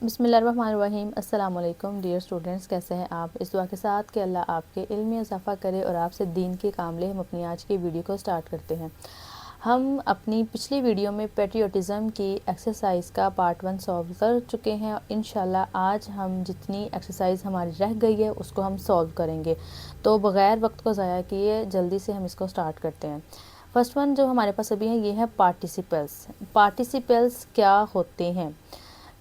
बिस्मिल्लाहिर्रहमानिर्रहीम। अस्सलाम वालेकुम डियर स्टूडेंट्स, कैसे हैं आप। इस दुआ के साथ कि अल्लाह आपके इल्म में इजाफ़ा करे और आपसे दीन के काम ले, हम अपनी आज की वीडियो को स्टार्ट करते हैं। हम अपनी पिछली वीडियो में पेट्रियोटिज़म की एक्सरसाइज का पार्ट 1 सॉल्व कर चुके हैं। इंशाल्लाह आज हम जितनी एक्सरसाइज हमारी रह गई है उसको हम सॉल्व करेंगे। तो बग़ैर वक्त को ज़ाया किए जल्दी से हम इसको स्टार्ट करते हैं। फर्स्ट वन जो हमारे पास अभी है ये है पार्टिसिपल्स। पार्टिसिपल्स क्या होते हैं?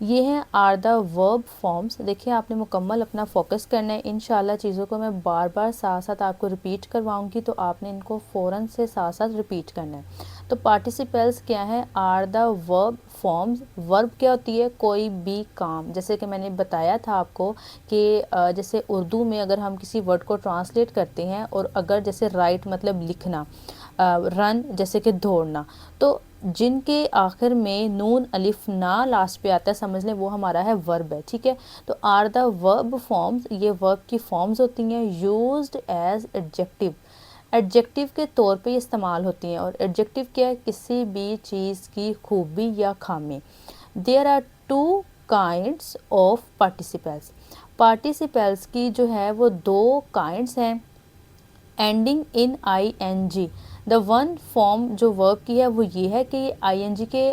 ये हैं आर द वर्ब फॉर्म्स। देखिए आपने मुकम्मल अपना फोकस करना है। इंशाल्लाह चीज़ों को मैं बार बार साथ साथ आपको रिपीट करवाऊंगी, तो आपने इनको फ़ौरन से साथ साथ रिपीट करना है। तो पार्टिसिपल्स क्या है? Are the verb forms. Verb क्या होती है? कोई भी काम। जैसे कि मैंने बताया था आपको कि जैसे उर्दू में अगर हम किसी वर्ड को ट्रांसलेट करते हैं, और अगर जैसे राइट मतलब लिखना, रन जैसे कि दौड़ना, तो जिनके आखिर में नून अलिफ ना लास्ट पे आता है, समझ लें वो हमारा है वर्ब है। ठीक है, तो आर द वर्ब फॉर्म्स, ये वर्ब की फॉर्म्स होती हैं यूज्ड एज एडजेक्टिव। एडजेक्टिव के तौर पे इस्तेमाल होती हैं। और एडजेक्टिव क्या है? किसी भी चीज़ की खूबी या खामी। There are two kinds of participles. Participles की जो है वो दो काइंड्स हैं, ending in ING। The one form जो वर्ब की है वो ये है कि ING के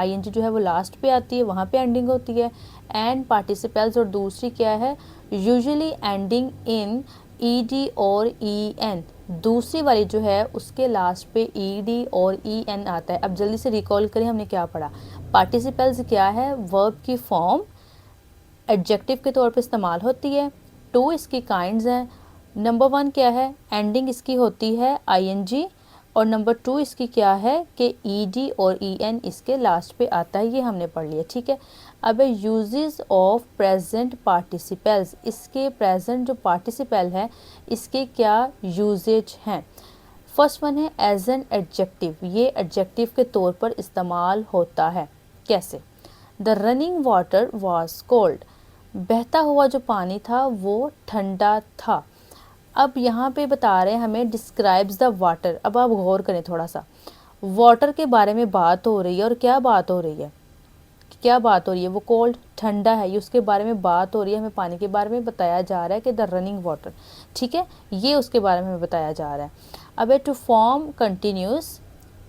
ING जो है वो लास्ट पे आती है, वहाँ पे एंडिंग होती है। एंड पार्टिसिपल्स, और दूसरी क्या है? यूजुअली एंडिंग इन ED और EN। दूसरी वाली जो है उसके लास्ट पे ED और EN आता है। अब जल्दी से रिकॉल करें हमने क्या पढ़ा। पार्टिसिपल्स क्या है? वर्ब की फॉर्म, एडजेक्टिव के तौर पे इस्तेमाल होती है। टू इसकी काइंड्स हैं। नंबर 1 क्या है? एंडिंग इसकी होती है ING। और नंबर 2 इसकी क्या है कि ED और EN इसके लास्ट पे आता है। ये हमने पढ़ लिया। ठीक है, अब यूजेस ऑफ प्रेजेंट पार्टिसिपल्स। इसके प्रेजेंट जो पार्टिसिपल है इसके क्या यूजेज हैं? फर्स्ट वन है एज एन एडजेक्टिव। ये एडजेक्टिव के तौर पर इस्तेमाल होता है। कैसे? The running water was cold. बहता हुआ जो पानी था वो ठंडा था। अब यहाँ पे बता रहे हैं हमें डिस्क्राइब्स द वाटर। अब आप गौर करें थोड़ा सा, वाटर के बारे में बात हो रही है। और क्या बात हो रही है? क्या बात हो रही है? वो कोल्ड ठंडा है, ये उसके बारे में बात हो रही है। हमें पानी के बारे में बताया जा रहा है कि द रनिंग वाटर। ठीक है, ये उसके बारे में बताया जा रहा है। अब टू फॉर्म कंटिन्यूस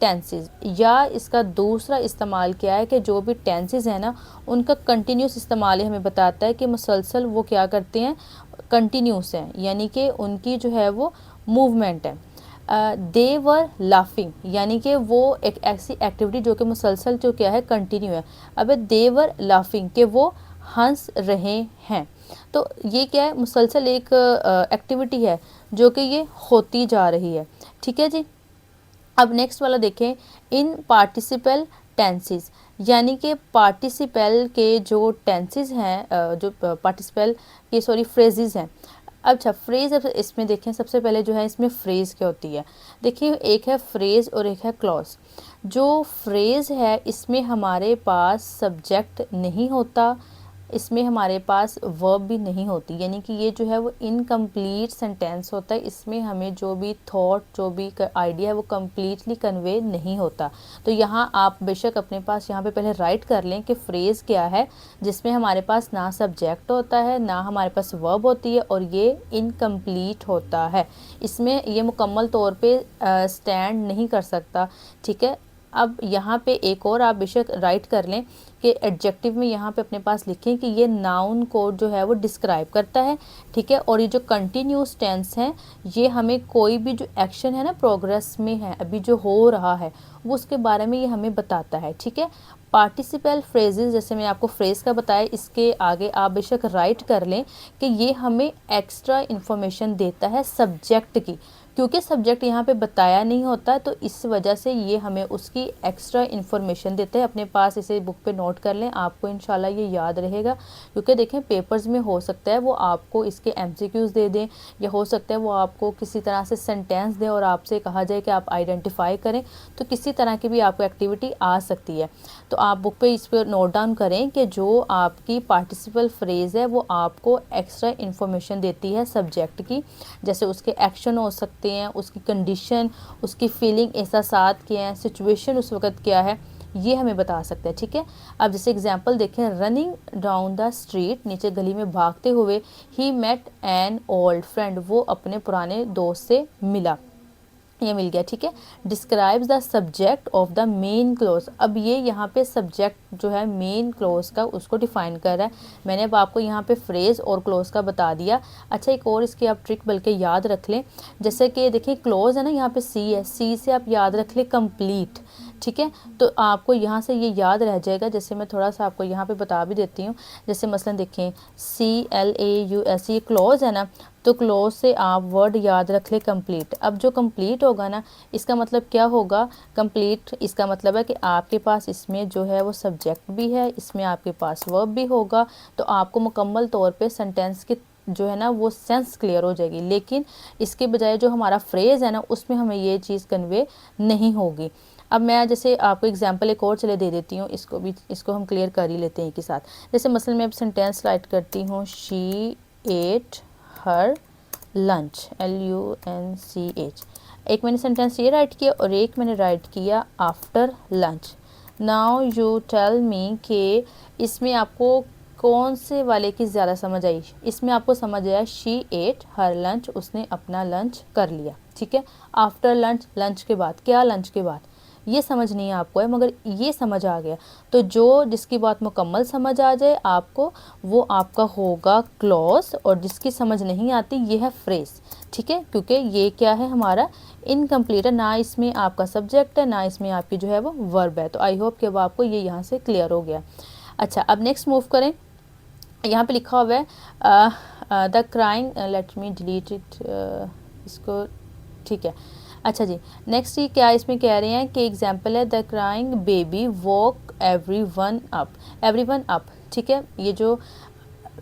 टेंसेस, या इसका दूसरा इस्तेमाल क्या है कि जो भी टेंसेस है ना उनका कंटिन्यूस इस्तेमाल हमें बताता है कि मुसलसल वो क्या करते हैं, कंटिन्यूस हैं, यानी कि उनकी जो है वो मूवमेंट है। दे वर लाफिंग, यानी कि वो एक ऐसी एक्टिविटी जो कि मुसलसल जो क्या है, कंटिन्यू है। अब दे वर लाफिंग कि वो हंस रहे हैं। तो ये क्या है? मुसलसल एक एक्टिविटी है जो कि ये होती जा रही है। ठीक है जी। अब नेक्स्ट वाला देखें, इन पार्टिसिपल टेंसेस, यानी कि पार्टिसिपल के जो टेंसेस हैं, जो पार्टिसिपल के फ्रेजेस हैं। अच्छा, फ्रेज अब इसमें देखें, सबसे पहले जो है इसमें फ्रेज क्या होती है। देखिए एक है फ्रेज और एक है क्लॉज। जो फ्रेज है इसमें हमारे पास सब्जेक्ट नहीं होता, इसमें हमारे पास वर्ब भी नहीं होती, यानी कि ये जो है वो इनकम्प्लीट सेंटेंस होता है। इसमें हमें जो भी थॉट, जो भी आइडिया है वो कम्प्लीटली कन्वे नहीं होता। तो यहाँ आप बेशक अपने पास यहाँ पे पहले राइट कर लें कि फ्रेज़ क्या है, जिसमें हमारे पास ना सब्जेक्ट होता है ना हमारे पास वर्ब होती है, और ये इनकम्प्लीट होता है। इसमें ये मुकम्मल तौर पे स्टैंड नहीं कर सकता। ठीक है, अब यहाँ पे एक और आप बेशक राइट कर लें कि एडजेक्टिव में यहाँ पे अपने पास लिखें कि ये नाउन को जो है वो डिस्क्राइब करता है। ठीक है, और ये जो कंटिन्यूस टेंस है ये हमें कोई भी जो एक्शन है ना प्रोग्रेस में है, अभी जो हो रहा है, वो उसके बारे में ये हमें बताता है। ठीक है, पार्टिसिपल फ्रेजेस जैसे मैंने आपको फ्रेज का बताया, इसके आगे आप बेशक राइट कर लें कि ये हमें एक्स्ट्रा इन्फॉर्मेशन देता है सब्जेक्ट की, क्योंकि सब्जेक्ट यहाँ पे बताया नहीं होता, तो इस वजह से ये हमें उसकी एक्स्ट्रा इन्फॉर्मेशन देते हैं। अपने पास इसे बुक पे नोट कर लें, आपको इंशाल्लाह ये याद रहेगा। क्योंकि देखें पेपर्स में हो सकता है वो आपको इसके MCQs दे दें, या हो सकता है वो आपको किसी तरह से सेंटेंस दें और आपसे कहा जाए कि आप आइडेंटिफाई करें, तो किसी तरह की भी आपको एक्टिविटी आ सकती है। तो आप बुक पे इस पर नोट डाउन करें कि जो आपकी पार्टिसिपल फ्रेज़ है वो आपको एक्स्ट्रा इन्फॉर्मेशन देती है सब्जेक्ट की। जैसे उसके एक्शन हो सकते हैं, उसकी कंडीशन, उसकी फीलिंग, एहसासात क्या हैं, सिचुएशन उस वक़्त क्या है, ये हमें बता सकते हैं, ठीक है। अब जैसे एग्जांपल देखें, रनिंग डाउन द स्ट्रीट, नीचे गली में भागते हुए, he met an old friend, वो अपने पुराने दोस्त से मिला, ये मिल गया, ठीक है। Describes the subject of the main close, अब ये यहाँ पे सब्जेक्ट जो है मेन क्लोज का उसको डिफाइन कर रहा है। मैंने अब आपको यहाँ पे फ्रेज और क्लोज का बता दिया। अच्छा, एक और इसकी आप ट्रिक बल्कि याद रख लें, जैसे कि देखिए क्लोज है ना, यहाँ पे सी है, सी से आप याद रख लें कंप्लीट, ठीक है। तो आपको यहाँ से ये याद रह जाएगा। जैसे मैं थोड़ा सा आपको यहाँ पे बता भी देती हूँ, जैसे मसलन देखें CLAUS, ये क्लोज है ना, तो क्लोज से आप वर्ड याद रख ले कंप्लीट। अब जो कंप्लीट होगा ना, इसका मतलब क्या होगा, कंप्लीट इसका मतलब है कि आपके पास इसमें जो है वो सब्जेक्ट भी है, इसमें आपके पास वर्ब भी होगा, तो आपको मुकम्मल तौर पे सेंटेंस की जो है ना वो सेंस क्लियर हो जाएगी। लेकिन इसके बजाय जो हमारा फ्रेज़ है ना, उसमें हमें ये चीज़ कन्वे नहीं होगी। अब मैं जैसे आपको एग्जांपल एक और चले दे देती हूँ, इसको हम क्लियर कर ही लेते हैं एक ही साथ। जैसे मसलन मैं अब सेंटेंस राइट करती हूँ, she at her lunch, LUNCH। एक मैंने सेंटेंस ये राइट किया और एक मैंने राइट किया after lunch. Now you tell me कि इसमें आपको कौन से वाले की ज़्यादा समझ आई। इसमें आपको समझ आया शी एट हर लंच, उसने अपना लंच कर लिया, ठीक है। आफ्टर लंच, लंच के बाद, क्या लंच के बाद, ये समझ नहीं आपको है, मगर ये समझ आ गया। तो जो जिसकी बात मुकम्मल समझ आ जाए आपको, वो आपका होगा क्लॉज, और जिसकी समझ नहीं आती ये है फ्रेज, ठीक है। क्योंकि ये क्या है, हमारा इनकम्प्लीट है, ना इसमें आपका सब्जेक्ट है, ना इसमें आपकी जो है वो वर्ब है। तो आई होप कि अब आपको ये यहाँ से क्लियर हो गया। अच्छा, अब नेक्स्ट मूव करें। यहाँ पे लिखा हुआ है the crying, let me delete it, इसको, ठीक है। अच्छा जी, नेक्स्ट ये क्या इसमें कह रहे हैं कि एग्जाम्पल है, the crying baby woke everyone up, ठीक है। ये जो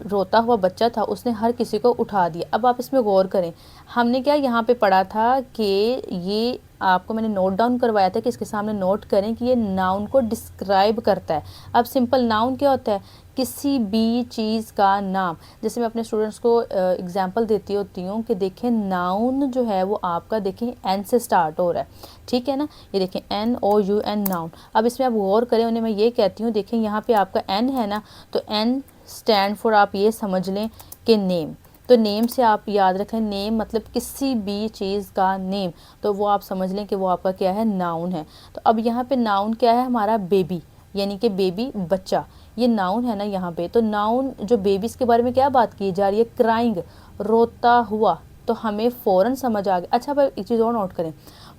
रोता हुआ बच्चा था उसने हर किसी को उठा दिया। अब आप इसमें गौर करें, हमने क्या यहाँ पे पढ़ा था कि ये आपको मैंने नोट डाउन करवाया था कि इसके सामने नोट करें कि ये नाउन को डिस्क्राइब करता है। अब सिंपल नाउन क्या होता है, किसी भी चीज़ का नाम। जैसे मैं अपने स्टूडेंट्स को एग्जांपल देती होती हूँ कि देखें नाउन जो है वो आपका देखें एन से स्टार्ट हो रहा है, ठीक है ना, ये देखें NOUN नाउन। अब इसमें आप गौर करें, उन्हें मैं ये कहती हूँ, देखें यहाँ पे आपका N है ना, तो N स्टैंड फॉर आप ये समझ लें कि नेम। तो नेम से आप याद रखें, नेम मतलब किसी भी चीज़ का नेम, तो वो आप समझ लें कि वो आपका क्या है, नाउन है। तो अब यहाँ पे नाउन क्या है हमारा, बेबी, यानी कि बेबी बच्चा, ये नाउन है ना यहाँ पे। तो नाउन जो बेबीज़ के बारे में क्या बात की जा रही है, क्राइंग, रोता हुआ, तो हमें फ़ौरन समझ आ गया। अच्छा, अब एक चीज़ और नोट करें,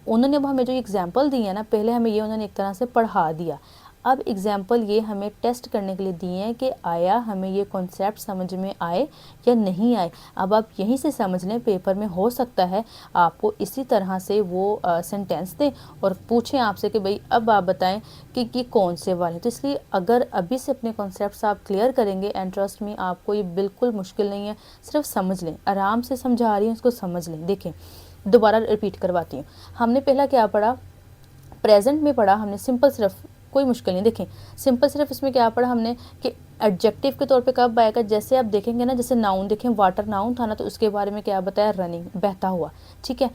उन्होंने अब हमें जो एग्जाम्पल दी है ना, पहले हमें ये उन्होंने एक तरह से पढ़ा दिया। अब एग्जाम्पल ये हमें टेस्ट करने के लिए दिए हैं कि आया हमें ये कॉन्सेप्ट समझ में आए या नहीं आए। अब आप यहीं से समझ लें, पेपर में हो सकता है आपको इसी तरह से वो सेंटेंस दें और पूछें आपसे कि भाई अब आप बताएं कि ये कौन से वाले। तो इसलिए अगर अभी से अपने कॉन्सेप्ट्स आप क्लियर करेंगे, एंड ट्रस्ट में आपको ये बिल्कुल मुश्किल नहीं है, सिर्फ समझ लें, आराम से समझा रही हूँ, उसको समझ लें। देखें, दोबारा रिपीट करवाती हूँ। हमने पहला क्या पढ़ा, प्रेजेंट में पढ़ा हमने सिंपल, सिर्फ कोई मुश्किल नहीं। देखें सिंपल, सिर्फ इसमें क्या पढ़ा हमने कि एडजेक्टिव के तौर पे कब आएगा, जैसे आप देखेंगे ना, जैसे नाउन देखें, वाटर नाउन था ना, तो उसके बारे में क्या बताया, रनिंग, बहता हुआ, ठीक है।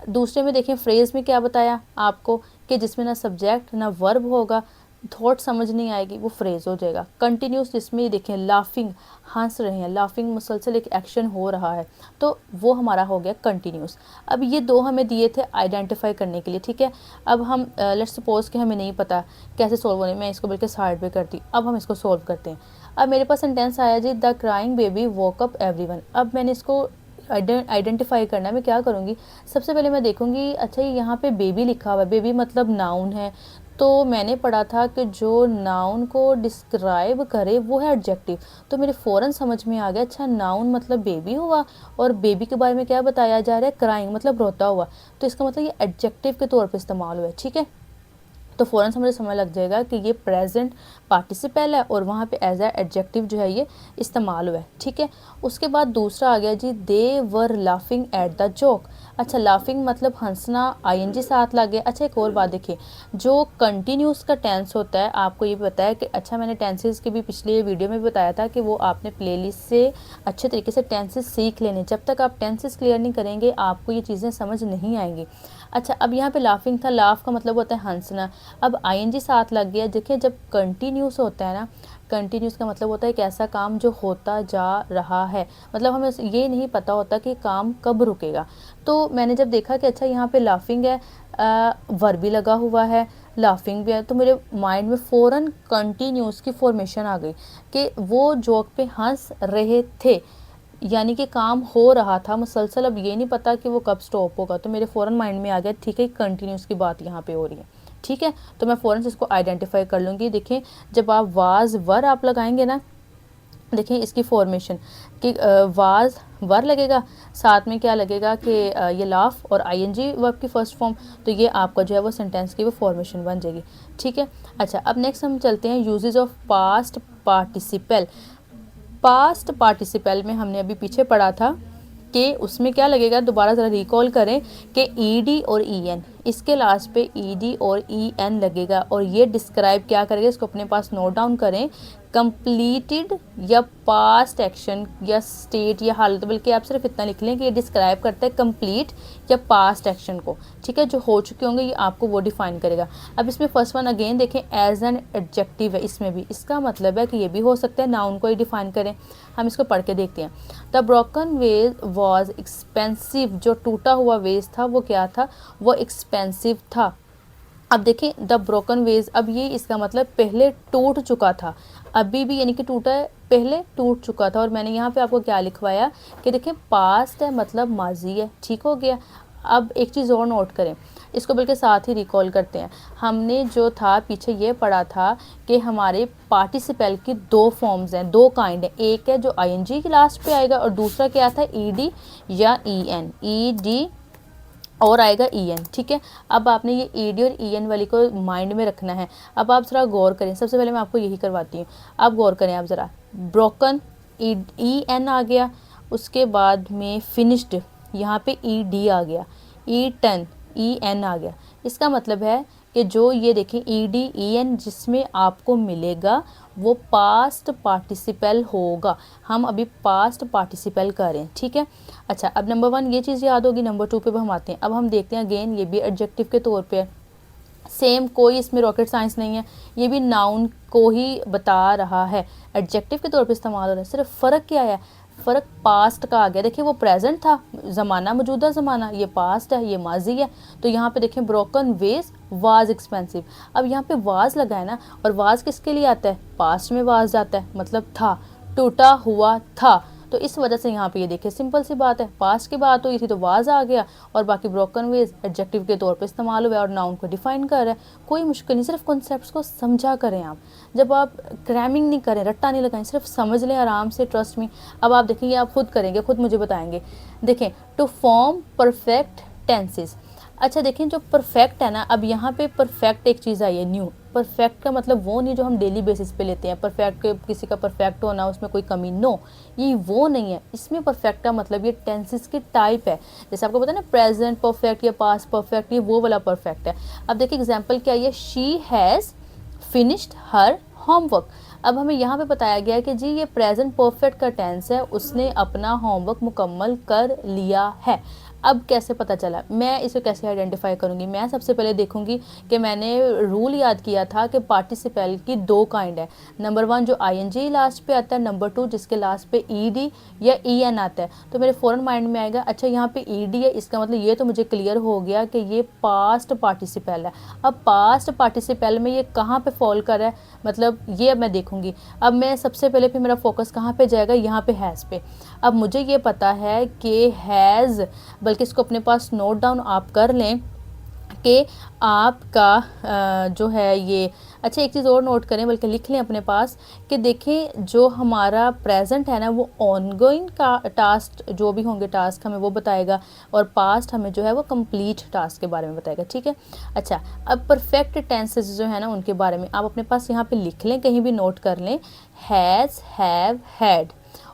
दूसरे में देखें फ्रेज में क्या बताया आपको कि जिसमें ना सब्जेक्ट ना वर्ब होगा, थॉट समझ नहीं आएगी, वो फ्रेज हो जाएगा। कंटिन्यूस, जिसमें देखें लाफिंग, हंस रहे हैं, लाफिंग मुसलसल एक एक्शन हो रहा है, तो वो हमारा हो गया कंटिन्यूस। अब ये दो हमें दिए थे आइडेंटिफाई करने के लिए, ठीक है। अब हम लेट्स सपोज कि हमें नहीं पता कैसे सोल्व होने, मैं इसको बिल्कुल साइड पे करती, अब हम इसको सोल्व करते हैं। अब मेरे पास सेंटेंस आया जी, the crying baby woke up everyone. अब मैंने इसको आइडेंटिफाई करना है, मैं क्या करूँगी, सबसे पहले मैं देखूँगी, अच्छा यहाँ पे बेबी लिखा हुआ है, बेबी मतलब नाउन है, तो मैंने पढ़ा था कि जो नाउन को डिस्क्राइब करे वो है एडजेक्टिव। तो मेरे फ़ौरन समझ में आ गया, अच्छा नाउन मतलब बेबी हुआ, और बेबी के बारे में क्या बताया जा रहा है, क्राइंग मतलब रोता हुआ, तो इसका मतलब ये एडजेक्टिव के तौर पे इस्तेमाल हुआ है, ठीक है। तो फ़ौरन मुझे समझ लग जाएगा कि ये प्रेजेंट पार्टिसिपल है और वहाँ पे एज ए एडजेक्टिव जो है ये इस्तेमाल हुआ है, ठीक है। उसके बाद दूसरा आ गया जी, they were laughing at the joke. अच्छा, लाफिंग मतलब हंसना, आईएनजी साथ लग गया। अच्छा, एक और बात देखिए, जो कंटिन्यूस का टेंस होता है, आपको ये बताया कि अच्छा मैंने टेंसेस के भी पिछले वीडियो में बताया था कि वो आपने प्लेलिस्ट से अच्छे तरीके से टेंसेस सीख लेने। जब तक आप टेंसेस क्लियर नहीं करेंगे आपको ये चीज़ें समझ नहीं आएंगी। अच्छा, अब यहाँ पे लाफिंग था, लाफ का मतलब होता है हंसना, अब आईएनजी साथ लग गया। देखिए, जब कंटिन्यूस होता है ना, कंटिन्यूस का मतलब होता है एक ऐसा काम जो होता जा रहा है, मतलब हमें ये नहीं पता होता कि काम कब रुकेगा। तो मैंने जब देखा कि अच्छा यहाँ पे लाफिंग है, वर्ब भी लगा हुआ है, लाफिंग भी है, तो मेरे माइंड में फ़ौरन कंटिन्यूस की फॉर्मेशन आ गई कि वो जोक पे हंस रहे थे, यानी कि काम हो रहा था मुसलसल, अब ये नहीं पता कि वो कब स्टॉप होगा। तो मेरे फ़ौरन माइंड में आ गया ठीक है कंटिन्यूस की बात यहाँ पे हो रही है, ठीक है। तो मैं फ़ौरन से इसको आइडेंटिफाई कर लूँगी। देखें, जब आप वाज वर आप लगाएंगे ना, देखें इसकी फॉर्मेशन कि वाज वर लगेगा, साथ में क्या लगेगा कि ये लाफ और आईएनजी वर्ब की फर्स्ट फॉर्म, तो ये आपका जो है वो सेंटेंस की वो फॉर्मेशन बन जाएगी, ठीक है। अच्छा, अब नेक्स्ट हम चलते हैं uses of past participle. Past participle में हमने अभी पीछे पढ़ा था कि उसमें क्या लगेगा, दोबारा ज़रा रिकॉल करें कि ईडी और ईएन, इसके लास्ट पे ईडी और ईएन लगेगा और ये डिस्क्राइब क्या करेगा, इसको अपने पास नोट डाउन करें। कंप्लीटेड या पास्ट एक्शन या स्टेट या हालत, बल्कि आप सिर्फ इतना लिख लें कि ये डिस्क्राइब करता है कंप्लीट या पास्ट एक्शन को, ठीक है, जो हो चुके होंगे ये आपको वो डिफाइन करेगा। अब इसमें फर्स्ट वन अगेन देखें, एज एन एडजेक्टिव है, इसमें भी इसका मतलब है कि ये भी हो सकता है नाउन को ही डिफाइन करें। हम इसको पढ़ के देखते हैं। The broken vase was expensive, जो टूटा हुआ वेज था वो क्या था, वो एक्सपेंसिव था। अब देखें द ब्रोकन वेज, अब ये इसका मतलब पहले टूट चुका था, अभी भी यानी कि टूटा है, पहले टूट चुका था। और मैंने यहाँ पे आपको क्या लिखवाया कि देखें पास्ट है मतलब माजी है, ठीक हो गया। अब एक चीज़ और नोट करें, इसको बल्कि साथ ही रिकॉल करते हैं। हमने जो था पीछे ये पढ़ा था कि हमारे पार्टिसिपल की दो फॉर्म्स हैं, दो काइंड है, एक है जो आईएनजी के लास्ट पे आएगा और दूसरा क्या था, ईडी या ईएन, ईडी और आएगा ईएन, ठीक है। अब आपने ये ईडी और ईएन वाली को माइंड में रखना है। अब आप ज़रा गौर करें, सबसे पहले मैं आपको यही करवाती हूँ, आप गौर करें आप ज़रा, ब्रोकन ईएन आ गया, उसके बाद में फिनिश्ड यहाँ पे ईडी आ गया, ईटन ईएन आ गया। इसका मतलब है कि जो ये देखें ईडी ईएन जिसमें आपको मिलेगा वो पास्ट पार्टिसिपल होगा। हम अभी पास्ट पार्टिसिपल करें, ठीक है। अच्छा, अब नंबर वन ये चीज़ याद होगी। नंबर टू पे हम आते हैं। अब हम देखते हैं अगेन ये भी एडजेक्टिव के तौर पे है, सेम, कोई इसमें रॉकेट साइंस नहीं है, ये भी नाउन को ही बता रहा है, एडजेक्टिव के तौर पे इस्तेमाल हो रहा है। सिर्फ फ़र्क क्या है, फ़र्क पास्ट का आ गया। देखिए वो प्रेजेंट था ज़माना, मौजूदा ज़माना, ये पास्ट है, ये माजी है। तो यहाँ पे देखें ब्रोकन वेज वाज एक्सपेंसिव, अब यहाँ पे वाज लगा है ना, और वाज किसके लिए आता है, पास्ट में वाज जाता है, मतलब था, टूटा हुआ था। तो इस वजह से यहाँ पे ये देखिए सिंपल सी बात है, पास्ट की बात हुई थी तो वाज आ गया, और बाकी ब्रोकन वेज एडजेक्टिव के तौर पे इस्तेमाल हुआ और नाउन को डिफाइन कर रहा है। कोई मुश्किल नहीं, सिर्फ कॉन्सेप्ट्स को समझा करें आप। जब आप क्रैमिंग नहीं करें, रट्टा नहीं लगाएं, सिर्फ समझ लें आराम से, ट्रस्ट मी। अब आप देखेंगे, आप खुद करेंगे, खुद मुझे बताएंगे। देखें, टू फॉर्म परफेक्ट टेंसेस। अच्छा देखें, जो परफेक्ट है ना, अब यहाँ पे परफेक्ट एक चीज़ आई है न्यू। परफेक्ट का मतलब वो नहीं जो हम डेली बेसिस पे लेते हैं, परफेक्ट के किसी का परफेक्ट होना, उसमें कोई कमी, नो, ये वो नहीं है। इसमें परफेक्ट का मतलब ये टेंसेस की टाइप है। जैसे आपको पता है ना प्रेजेंट परफेक्ट या पास्ट परफेक्ट, ये वो वाला परफेक्ट है। अब देखिए एग्जाम्पल क्या है, she has finished her homework. अब हमें यहाँ पे बताया गया है कि जी ये प्रेजेंट परफेक्ट का टेंस है, उसने अपना होमवर्क मुकम्मल कर लिया है। अब कैसे पता चला, मैं इसे कैसे आइडेंटिफाई करूँगी, मैं सबसे पहले देखूँगी कि मैंने रूल याद किया था कि पार्टिसिपल की दो काइंड है। नंबर वन जो आईएनजी लास्ट पे आता है, नंबर टू जिसके लास्ट पे ईडी या ईएन आता है। तो मेरे फ़ौरन माइंड में आएगा अच्छा यहाँ पे ईडी है, इसका मतलब ये तो मुझे क्लियर हो गया कि ये पास्ट पार्टिसिपल है। अब पास्ट पार्टिसिपल में ये कहाँ पे फॉल कर रहा है, मतलब ये अब मैं देखूँगी। अब मैं सबसे पहले फिर मेरा फोकस कहाँ पे जाएगा, यहाँ पे हैज़ पे। अब मुझे ये पता है कि हैज़, बल्कि इसको अपने पास नोट डाउन आप कर लें कि आपका जो है ये, अच्छा एक चीज़ और नोट करें, बल्कि लिख लें अपने पास कि देखें जो हमारा प्रेजेंट है ना वो ऑनगोइंग का टास्क, जो भी होंगे टास्क हमें वो बताएगा, और पास्ट हमें जो है वो कंप्लीट टास्क के बारे में बताएगा, ठीक है। अच्छा, अब परफेक्ट टेंसेस जो है ना उनके बारे में आप अपने पास यहाँ पे लिख लें, कहीं भी नोट कर लें, हैज़, हैव, हैड।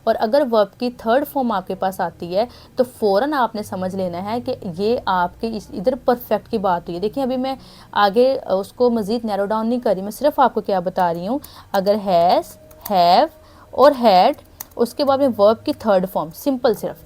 और अगर वर्ब की थर्ड फॉर्म आपके पास आती है तो फ़ौरन आपने समझ लेना है कि ये आपके इधर परफेक्ट की बात हुई है। देखिए अभी मैं आगे उसको मज़ीद नैरो डाउन नहीं कर रही, मैं सिर्फ आपको क्या बता रही हूँ, अगर हैज़, हैव और हैड, उसके बाद में वर्ब की थर्ड फॉर्म, सिंपल सिर्फ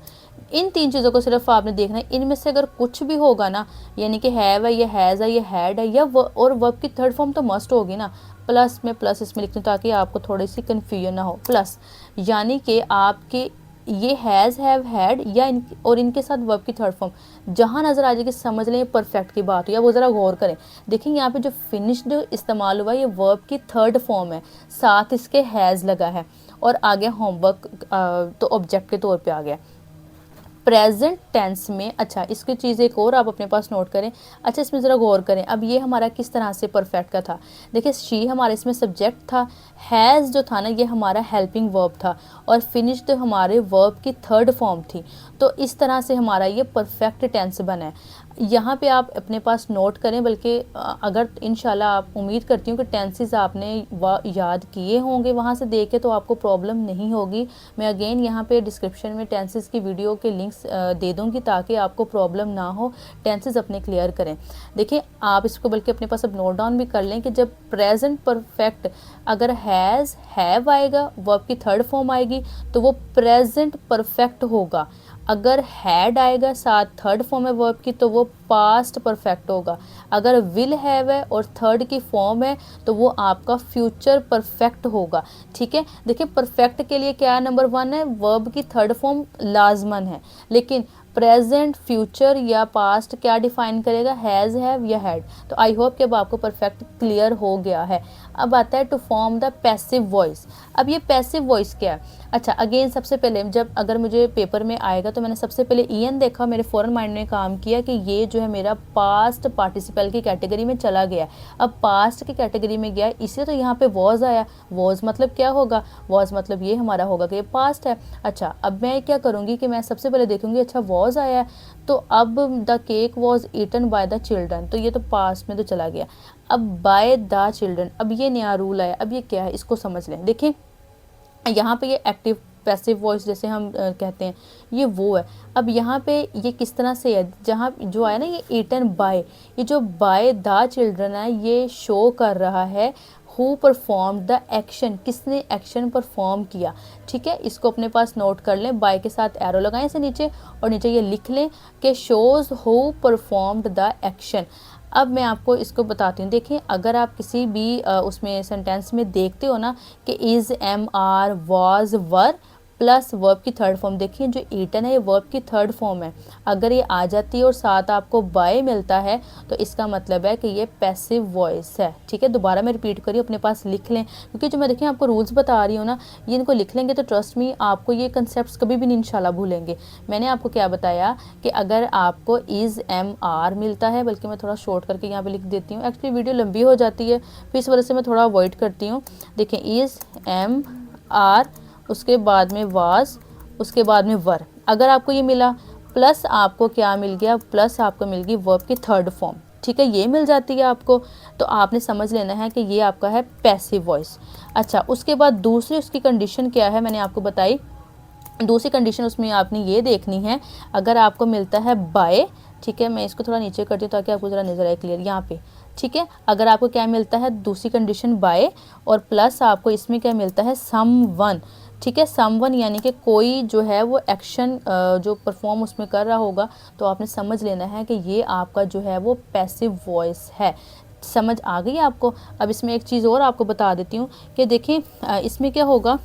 इन 3 चीज़ों को सिर्फ आपने देखना है। इनमें से अगर कुछ भी होगा ना, यानी कि हैव है, ये हैज़ है, ये हैड है, या और वर्ब की थर्ड फॉर्म तो मस्ट होगी ना। प्लस में प्लस इसमें लिखती हूँ ताकि आपको थोड़ी सी कन्फ्यूजन ना हो। प्लस यानी कि आपके ये हैज़, हैव, हैड या और इनके साथ वर्ब की थर्ड फॉर्म जहाँ नज़र आ जाएगी समझ लें परफेक्ट की बात हुई। अब वो ज़रा गौर करें, देखिए यहाँ पे जो फिनिश्ड इस्तेमाल हुआ ये वर्ब की थर्ड फॉर्म है, साथ इसके हैज़ लगा है और आगे होमवर्क तो ऑब्जेक्ट के तौर पे आ गया। प्रेजेंट टेंस में, अच्छा इसकी चीज़ एक और आप अपने पास नोट करें। अच्छा इसमें ज़रा गौर करें, अब ये हमारा किस तरह से परफेक्ट का था। देखिए शी हमारे इसमें सब्जेक्ट था, हैज़ जो था ना ये हमारा हेल्पिंग वर्ब था और फिनिश्ड हमारे वर्ब की थर्ड फॉर्म थी। तो इस तरह से हमारा ये परफेक्ट टेंस बना है। यहाँ पे आप अपने पास नोट करें, बल्कि अगर इंशाल्लाह आप उम्मीद करती हूँ कि टेंसेस आपने याद किए होंगे, वहाँ से देखे तो आपको प्रॉब्लम नहीं होगी। मैं अगेन यहाँ पे डिस्क्रिप्शन में टेंसेस की वीडियो के लिंक्स दे दूँगी ताकि आपको प्रॉब्लम ना हो, टेंसेस अपने क्लियर करें। देखिए आप इसको बल्कि अपने पास अब नोट डाउन भी कर लें कि जब प्रेजेंट परफेक्ट अगर हैज़, हैव आएगा, वर्ब की थर्ड फॉर्म आएगी तो वो प्रेजेंट परफेक्ट होगा। अगर हैड आएगा साथ थर्ड फॉर्म है वर्ब की तो वो पास्ट परफेक्ट होगा। अगर विल हैव है और थर्ड की फॉर्म है तो वो आपका फ्यूचर परफेक्ट होगा। ठीक है, देखिए परफेक्ट के लिए क्या नंबर 1 है, वर्ब की थर्ड फॉर्म लाजमन है, लेकिन प्रेजेंट, फ्यूचर या पास्ट क्या डिफाइन करेगा, हैज़, हैव या हैड। तो आई होप कि अब आपको परफेक्ट क्लियर हो गया है। अब आता है to form the passive voice. अब ये पैसिव वॉइस क्या है। अच्छा अगेन सबसे पहले जब अगर मुझे पेपर में आएगा तो मैंने सबसे पहले ईएन देखा, मेरे फ़ौरन माइंड ने काम किया कि ये जो है मेरा पास्ट पार्टिसिपल की कैटेगरी में चला गया। अब पास्ट की कैटेगरी में गया इसलिए तो यहाँ पे वॉज आया। वॉज मतलब क्या होगा, वॉज मतलब ये हमारा होगा कि ये पास्ट है। अच्छा अब मैं क्या करूँगी कि मैं सबसे पहले देखूँगी, अच्छा वॉज आया है तो अब the cake was eaten by the children, तो ये तो पास्ट में तो चला गया। अब बाय द चिल्ड्रन, अब ये नया रूल आया, अब ये क्या है इसको समझ लें। देखिए यहाँ पे ये एक्टिव पैसिव वॉइस जैसे हम कहते हैं ये वो है। अब यहाँ पे ये किस तरह से है, जहाँ जो आया ना ये ईटन बाय, ये जो बाय द चिल्ड्रन है ये शो कर रहा है हु परफॉर्म द एक्शन, किसने एक्शन परफॉर्म किया। ठीक है, इसको अपने पास नोट कर लें, बाय के साथ एरो लगाएं इसे नीचे और नीचे ये लिख लें कि shows who performed the action. अब मैं आपको इसको बताती हूँ। देखिए अगर आप किसी भी उसमें सेंटेंस में देखते हो ना कि is, am, are, was, were plus verb की थर्ड फॉर्म, देखिए जो ईटन है ये वर्ब की थर्ड फॉर्म है, अगर ये आ जाती है और साथ आपको बाय मिलता है तो इसका मतलब है कि ये पैसिव वॉइस है। ठीक है, दोबारा मैं रिपीट करी, अपने पास लिख लें क्योंकि जो मैं देखिए आपको रूल्स बता रही हूँ ना, ये इनको लिख लेंगे तो ट्रस्ट मी आपको ये कंसेप्ट कभी भी नहीं इंशाल्लाह भूलेंगे। मैंने आपको क्या बताया कि अगर आपको इज़, एम, आर मिलता है, बल्कि मैं थोड़ा शॉर्ट करके यहाँ पर लिख देती हूँ, एक्चुअली वीडियो लंबी हो जाती है फिर इस वजह से मैं थोड़ा अवॉइड करती हूँ। देखिए इज़, एम, आर, उसके बाद में वाज, उसके बाद में वर, अगर आपको ये मिला प्लस आपको क्या मिल गया, प्लस आपको मिल गई वर्ब की थर्ड फॉर्म। ठीक है, ये मिल जाती है आपको तो आपने समझ लेना है कि ये आपका है पैसिव वॉइस। अच्छा उसके बाद दूसरी उसकी कंडीशन क्या है मैंने आपको बताई। दूसरी कंडीशन उसमें आपने ये देखनी है, अगर आपको मिलता है बाय, ठीक है मैं इसको थोड़ा नीचे करती हूँ ताकि आपको ज़रा नजर आए क्लियर यहाँ पे। ठीक है, अगर आपको क्या मिलता है दूसरी कंडीशन बाय और प्लस आपको इसमें क्या मिलता है समवन। ठीक है, समवन यानी कि कोई जो है वो एक्शन जो परफॉर्म उसमें कर रहा होगा, तो आपने समझ लेना है कि ये आपका जो है वो पैसिव वॉइस है। समझ आ गई आपको। अब इसमें एक चीज़ और आपको बता देती हूँ कि देखिए इसमें क्या होगा,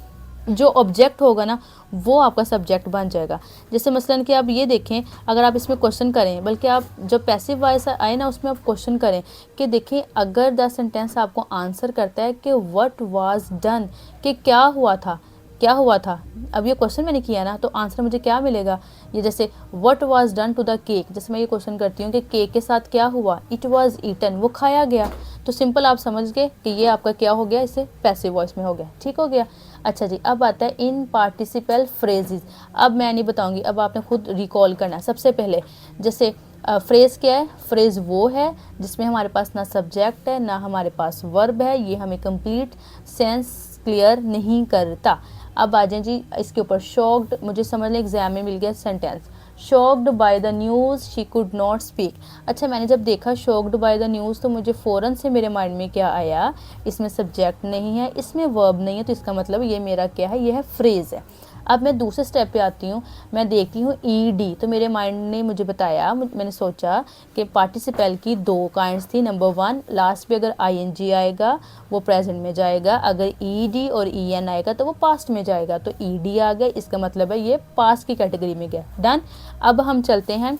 जो ऑब्जेक्ट होगा ना वो आपका सब्जेक्ट बन जाएगा। जैसे मसलन कि आप ये देखें, अगर आप इसमें क्वेश्चन करें, बल्कि आप जब पैसिव वॉइस आए ना उसमें आप क्वेश्चन करें कि देखिए अगर द सेंटेंस आपको आंसर करता है कि व्हाट वाज डन, कि क्या हुआ था, क्या हुआ था। अब ये क्वेश्चन मैंने किया ना तो आंसर मुझे क्या मिलेगा, ये जैसे what was done to the cake, जैसे मैं ये क्वेश्चन करती हूँ कि केक के साथ क्या हुआ, इट वाज ईटन, वो खाया गया। तो सिंपल आप समझ गए कि ये आपका क्या हो गया, इसे पैसिव वॉइस में हो गया। ठीक हो गया। अच्छा जी, अब आता है इन पार्टिसिपल फ्रेजेस। अब मैं नहीं बताऊंगी, अब आपने खुद रिकॉल करना है। सबसे पहले जैसे फ्रेज़ क्या है, फ्रेज़ वो है जिसमें हमारे पास ना सब्जेक्ट है ना हमारे पास वर्ब है, ये हमें कंप्लीट सेंस क्लियर नहीं करता। अब आ जाए जी इसके ऊपर, शॉक्ड, मुझे समझ लें एग्जाम में मिल गया sentence, shocked by the news she could not speak. अच्छा, मैंने जब देखा शॉक्ड बाय द न्यूज़ तो मुझे फ़ौरन से मेरे माइंड में क्या आया, इसमें सब्जेक्ट नहीं है, इसमें वर्ब नहीं है, तो इसका मतलब ये मेरा क्या है, ये है फ्रेज़ है। अब मैं दूसरे स्टेप पे आती हूँ, मैं देखती हूँ ईडी, तो मेरे माइंड ने मुझे बताया, मैंने सोचा कि पार्टिसिपल की दो काइंड्स थी। नंबर 1, लास्ट पे अगर आईएनजी आएगा वो प्रेजेंट में जाएगा, अगर ईडी और ईएन आएगा तो वो पास्ट में जाएगा। तो ईडी आ गया, इसका मतलब है ये पास्ट की कैटेगरी में गया। डन। अब हम चलते हैं,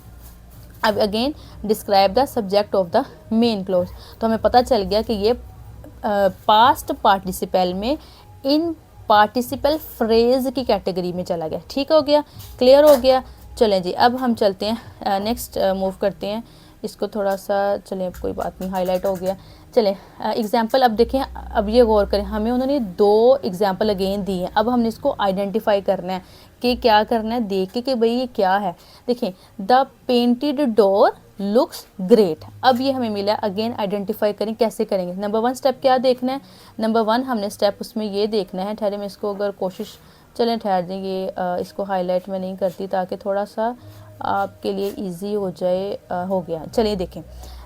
अब again describe the subject of the main clause. तो हमें पता चल गया कि ये पास्ट पार्टिसिपल में इन पार्टिसिपल फ्रेज की कैटेगरी में चला गया। ठीक हो गया, क्लियर हो गया। चलें जी, अब हम चलते हैं नेक्स्ट मूव करते हैं इसको थोड़ा सा, चलें कोई बात नहीं, हाईलाइट हो गया। चलें एग्जाम्पल अब देखें, अब ये गौर करें, हमें उन्होंने 2 एग्जाम्पल अगेन दिए हैं। अब हमने इसको आइडेंटिफाई करना है कि क्या करना है, देख के कि भाई ये क्या है। देखें, the painted door looks great. अब ये हमें मिला, अगेन आइडेंटिफाई करें, कैसे करेंगे। नंबर 1 स्टेप क्या देखना है, नंबर 1 हमने स्टेप उसमें ये देखना है, ठहरे मैं इसको अगर कोशिश, चलें ठहर दें, ये इसको हाईलाइट में नहीं करती ताकि थोड़ा सा आपके लिए इजी हो जाए। हो गया, चलिए देखें।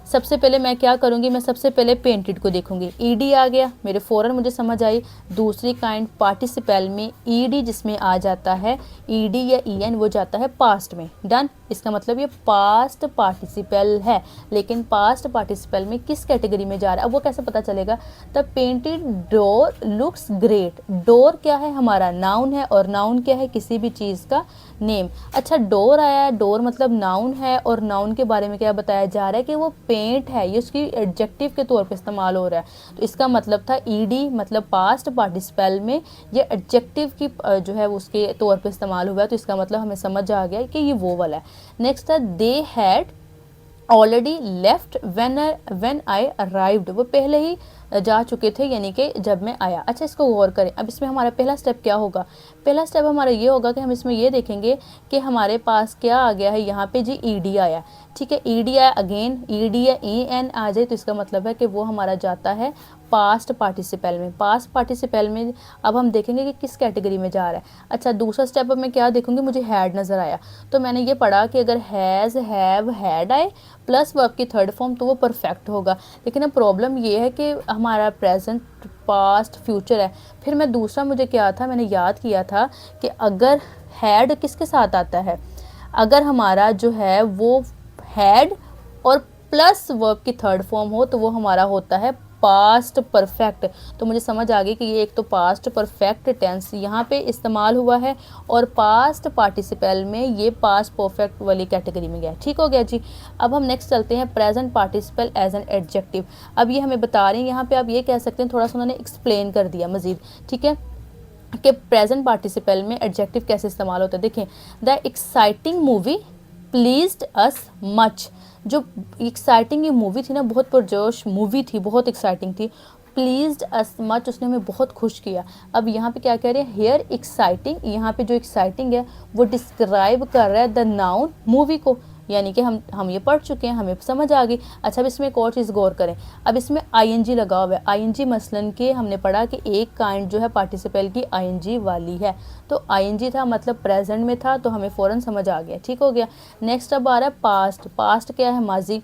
सबसे पहले मैं क्या करूँगी, मैं सबसे पहले पेंटेड को देखूंगी। ईडी आ गया मेरे, फ़ौरन मुझे समझ आई दूसरी काइंड पार्टिसिपल में ईडी जिसमें आ जाता है, ईडी या ईएन, वो जाता है पास्ट में। डन। इसका मतलब ये पास्ट पार्टिसिपल है, लेकिन पास्ट पार्टिसिपल में किस कैटेगरी में जा रहा है, अब वो कैसे पता चलेगा। The painted door looks great. Door क्या है, हमारा नाउन है, और नाउन क्या है, किसी भी चीज़ का नेम। अच्छा, डोर आया, डोर मतलब नाउन है, और नाउन के बारे में क्या बताया जा रहा है कि वो पेंट है, ये उसकी एडजेक्टिव के तौर पे इस्तेमाल हो रहा है। तो इसका मतलब था ईडी मतलब पास्ट पार्टिसिपल में ये एडजेक्टिव की जो है उसके तौर पे इस्तेमाल हुआ है। तो इसका मतलब हमें समझ आ गया कि ये वो वाला है। नेक्स्ट है they had already left when I arrived. वो पहले ही जा चुके थे, यानी कि जब मैं आया। अच्छा, इसको गौर करें। अब इसमें हमारा पहला स्टेप क्या होगा, पहला स्टेप हमारा ये होगा कि हम इसमें ये देखेंगे कि हमारे पास क्या आ गया है, यहाँ पे जी ईडी आया। ठीक है, ईडी आया, अगेन ईडी या एन आ जाए तो इसका मतलब है कि वो हमारा जाता है पास्ट पार्टिसिपल में। पास्ट पार्टिसिपल में अब हम देखेंगे कि किस कैटेगरी में जा रहा है। अच्छा, दूसरा स्टेप अब मैं क्या देखूंगी, मुझे हैड नज़र आया, तो मैंने ये पढ़ा कि अगर हैज़ हैव हैड आए प्लस वर्ब की थर्ड फॉर्म तो वो परफेक्ट होगा। लेकिन अब प्रॉब्लम ये है कि हमारा प्रेजेंट पास्ट फ्यूचर है। फिर मैं दूसरा, मुझे क्या था, मैंने याद किया था कि अगर हैड किसके साथ आता है, अगर हमारा जो है वो हैड और प्लस वर्ब की थर्ड फॉर्म हो तो वो हमारा होता है पास्ट परफेक्ट। तो मुझे समझ आ गई कि ये एक तो पास्ट परफेक्ट टेंस यहाँ पे इस्तेमाल हुआ है, और पास्ट पार्टिसिपल में ये पास्ट परफेक्ट वाली कैटेगरी में गया। ठीक हो गया जी। अब हम नेक्स्ट चलते हैं present participle as an adjective. अब ये हमें बता रहे हैं, यहाँ पे आप ये कह सकते हैं, थोड़ा सा उन्होंने एक्सप्लेन कर दिया मजीद। ठीक है, कि प्रेजेंट पार्टिसिपल में एडजेक्टिव कैसे इस्तेमाल होता है। देखें, the exciting movie pleased us much. जो एक्साइटिंग ये मूवी थी ना, बहुत पुरजोश मूवी थी, बहुत एक्साइटिंग थी। प्लीज्ड अस मच, उसने हमें बहुत खुश किया। अब यहाँ पे क्या कह रहे हैं, हेयर एक्साइटिंग, यहाँ पे जो एक्साइटिंग है वो डिस्क्राइब कर रहा है द नाउन मूवी को, यानी कि हम ये पढ़ चुके हैं, हमें समझ आ गई। अच्छा, अब इसमें एक और चीज़ गौर करें। अब इसमें आईएनजी लगा हुआ है। आईएनजी मसलन के हमने पढ़ा कि एक काइंड जो है पार्टिसिपल की आईएनजी वाली है, तो आईएनजी था मतलब प्रेजेंट में था, तो हमें फ़ौरन समझ आ गया। ठीक हो गया। नेक्स्ट अब आ रहा है पास्ट। पास्ट क्या है, माजी,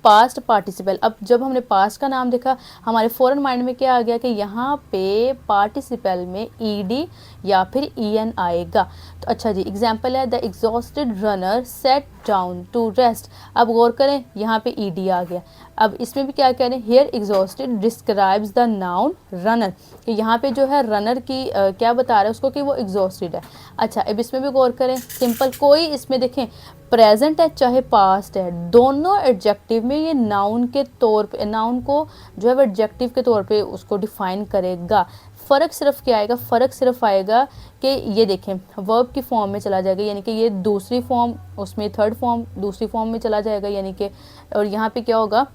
पास्ट पार्टिसिपल। अब जब हमने पास्ट का नाम देखा, हमारे फ़ौरन माइंड में क्या आ गया कि यहाँ पे पार्टिसिपल में ईडी या फिर ईएन आएगा। तो अच्छा जी, एग्जांपल है the exhausted runner set down to rest. अब गौर करें, यहाँ पे ईडी आ गया। अब इसमें भी क्या कह रहे हैं, here exhausted describes the noun runner, कि यहाँ पे जो है रनर की क्या बता रहा है उसको कि वो एग्जॉस्टेड है। अच्छा, अब इसमें भी गौर करें, सिंपल, कोई इसमें देखें प्रेजेंट है चाहे पास्ट है, दोनों एडजेक्टिव में ये नाउन के तौर पे, नाउन को जो है वो एडजेक्टिव के तौर पे उसको डिफाइन करेगा। फ़र्क सिर्फ क्या आएगा, फ़र्क सिर्फ आएगा कि ये देखें वर्ब की फॉर्म में चला जाएगा, यानी कि ये दूसरी फॉर्म, उसमें थर्ड फॉर्म दूसरी फॉर्म में चला जाएगा, यानी कि, और यहाँ पे क्या होगा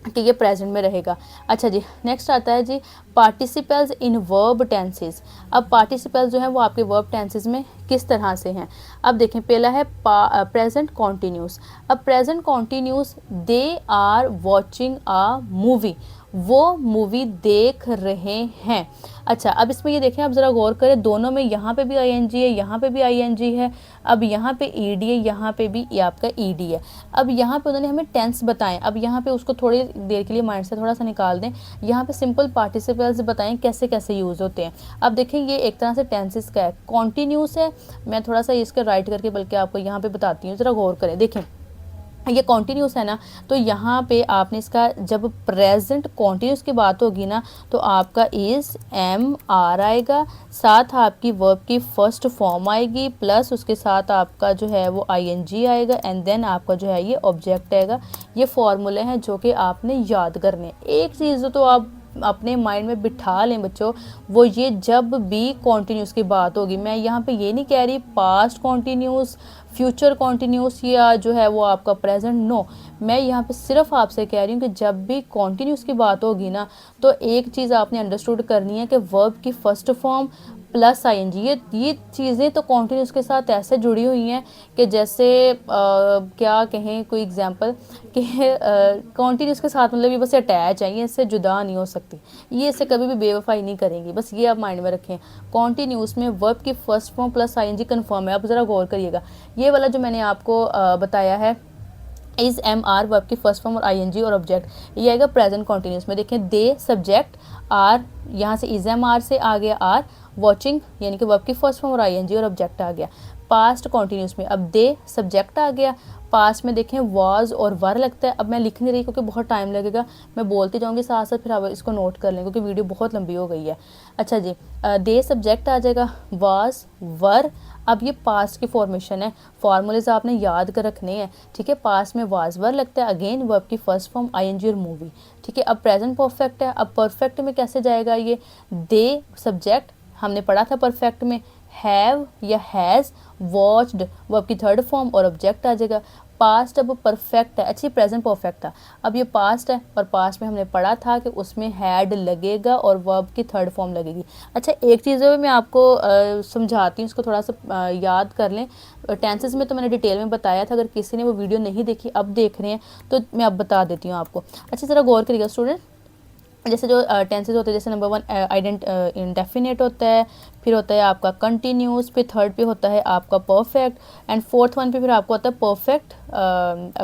कि ये प्रेजेंट में रहेगा। अच्छा जी, नेक्स्ट आता है जी पार्टिसिपल्स इन वर्ब टेंसेस। अब पार्टिसिपल्स जो है वो आपके वर्ब टेंसेस में किस तरह से हैं। अब देखें, पहला है प्रेजेंट कॉन्टीन्यूस। अब present continuous, they are watching a movie. वो मूवी देख रहे हैं। अच्छा, अब इसमें ये देखें, आप ज़रा गौर करें, दोनों में यहाँ पे भी आईएनजी है, यहाँ पे भी आईएनजी है, अब यहाँ पे ईडी है, यहाँ पे भी ये आपका ईडी है। अब यहाँ पे उन्होंने हमें टेंस बताएं, अब यहाँ पे उसको थोड़ी देर के लिए माइंड से थोड़ा सा निकाल दें। यहाँ पे सिंपल पार्टिसिपल्स बताएं कैसे कैसे यूज़ होते हैं। अब देखें, ये एक तरह से टेंसेस का है, कॉन्टीन्यूस है। मैं थोड़ा सा इसके राइट करके बल्कि आपको यहाँ पे बताती हूँ, ज़रा गौर करें। देखें, ये कॉन्टीन्यूस है ना, तो यहाँ पे आपने इसका जब प्रेजेंट कॉन्टीन्यूस की बात होगी ना, तो आपका इज़ एम आर आएगा, साथ आपकी वर्ब की फर्स्ट फॉर्म आएगी, प्लस उसके साथ आपका जो है वो आईएनजी आएगा, एंड देन आपका जो है ये ऑब्जेक्ट आएगा। ये फॉर्मूले हैं जो कि आपने याद करने। एक चीज़ तो आप अपने माइंड में बिठा लें बच्चों, वो ये जब भी कॉन्टीन्यूस की बात होगी, मैं यहाँ पे ये नहीं कह रही पास्ट कॉन्टीन्यूस, फ्यूचर कॉन्टीन्यूस या जो है वो आपका प्रेजेंट, नो, मैं यहाँ पे सिर्फ आपसे कह रही हूँ कि जब भी कॉन्टीन्यूस की बात होगी ना, तो एक चीज़ आपने अंडरस्टूड करनी है कि वर्ब की फर्स्ट फॉर्म प्लस आईएनजी, ये चीज़ें तो कॉन्टीन्यूस के साथ ऐसे जुड़ी हुई हैं कि जैसे क्या कहें, कोई एग्जांपल कि कॉन्टीन्यूस के साथ मतलब ये बस अटैच है, ये इससे जुदा नहीं हो सकती, ये इससे कभी भी बेवफाई नहीं करेंगी, बस ये आप माइंड में रखें। कॉन्टीन्यूस में वर्ब की first form plus ING confirm है। अब ज़रा गौर करिएगा, ये वाला जो मैंने आपको बताया है, इज़ एम आर वर्ब की फर्स्ट फॉर्म और आईएनजी और ऑब्जेक्ट, ये आएगा प्रेजेंट कॉन्टीन्यूस में। देखें, दे सब्जेक्ट, आर यहाँ से इज़ एम आर से आ गया आर, वॉचिंग यानी कि वर्ब की फर्स्ट फॉर्म और आईएनजी और ऑब्जेक्ट आ गया। पास्ट कॉन्टीन्यूस में अब दे सब्जेक्ट आ गया, पास्ट में देखें वाज और वर लगता है। अब मैं लिख नहीं रही क्योंकि बहुत टाइम लगेगा, मैं बोलती जाऊँगी साथ साथ, फिर आप इसको नोट कर लें क्योंकि वीडियो बहुत लंबी हो गई है। अच्छा जी, दे सब्जेक्ट आ जाएगा, वाज वर, अब ये पास्ट की फॉर्मेशन है, फार्मूलेज आपने याद कर रखने हैं, ठीक है। पास्ट में वाज वर लगता है, अगेन वर्ब की फर्स्ट फॉर्म आईएनजी और मूवी, ठीक है। अब प्रेजेंट परफेक्ट है, अब परफेक्ट में कैसे जाएगा, ये दे सब्जेक्ट हमने पढ़ा था परफेक्ट में, हैव या हैज़ वॉच्ड वर्ब की थर्ड फॉर्म और ऑब्जेक्ट आ जाएगा। पास्ट अब परफेक्ट है, अच्छी प्रेजेंट परफेक्ट था, अब ये पास्ट है और पास्ट में हमने पढ़ा था कि उसमें हैड लगेगा और वर्ब की थर्ड फॉर्म लगेगी। अच्छा, एक चीज़ मैं आपको समझाती हूँ, इसको थोड़ा सा याद कर लें। टेंसेस में तो मैंने डिटेल में बताया था, अगर किसी ने वो वीडियो नहीं देखी अब देख रहे हैं तो मैं अब बता देती हूँ आपको। अच्छा, ज़रा गौर करिएगा स्टूडेंट, जैसे जो टेंसेज होते हैं, जैसे नंबर 1 इंडेफिनेट होता है, फिर होता है आपका कंटिन्यूस, फिर थर्ड पे होता है आपका परफेक्ट, एंड फोर्थ वन पे फिर आपको होता है परफेक्ट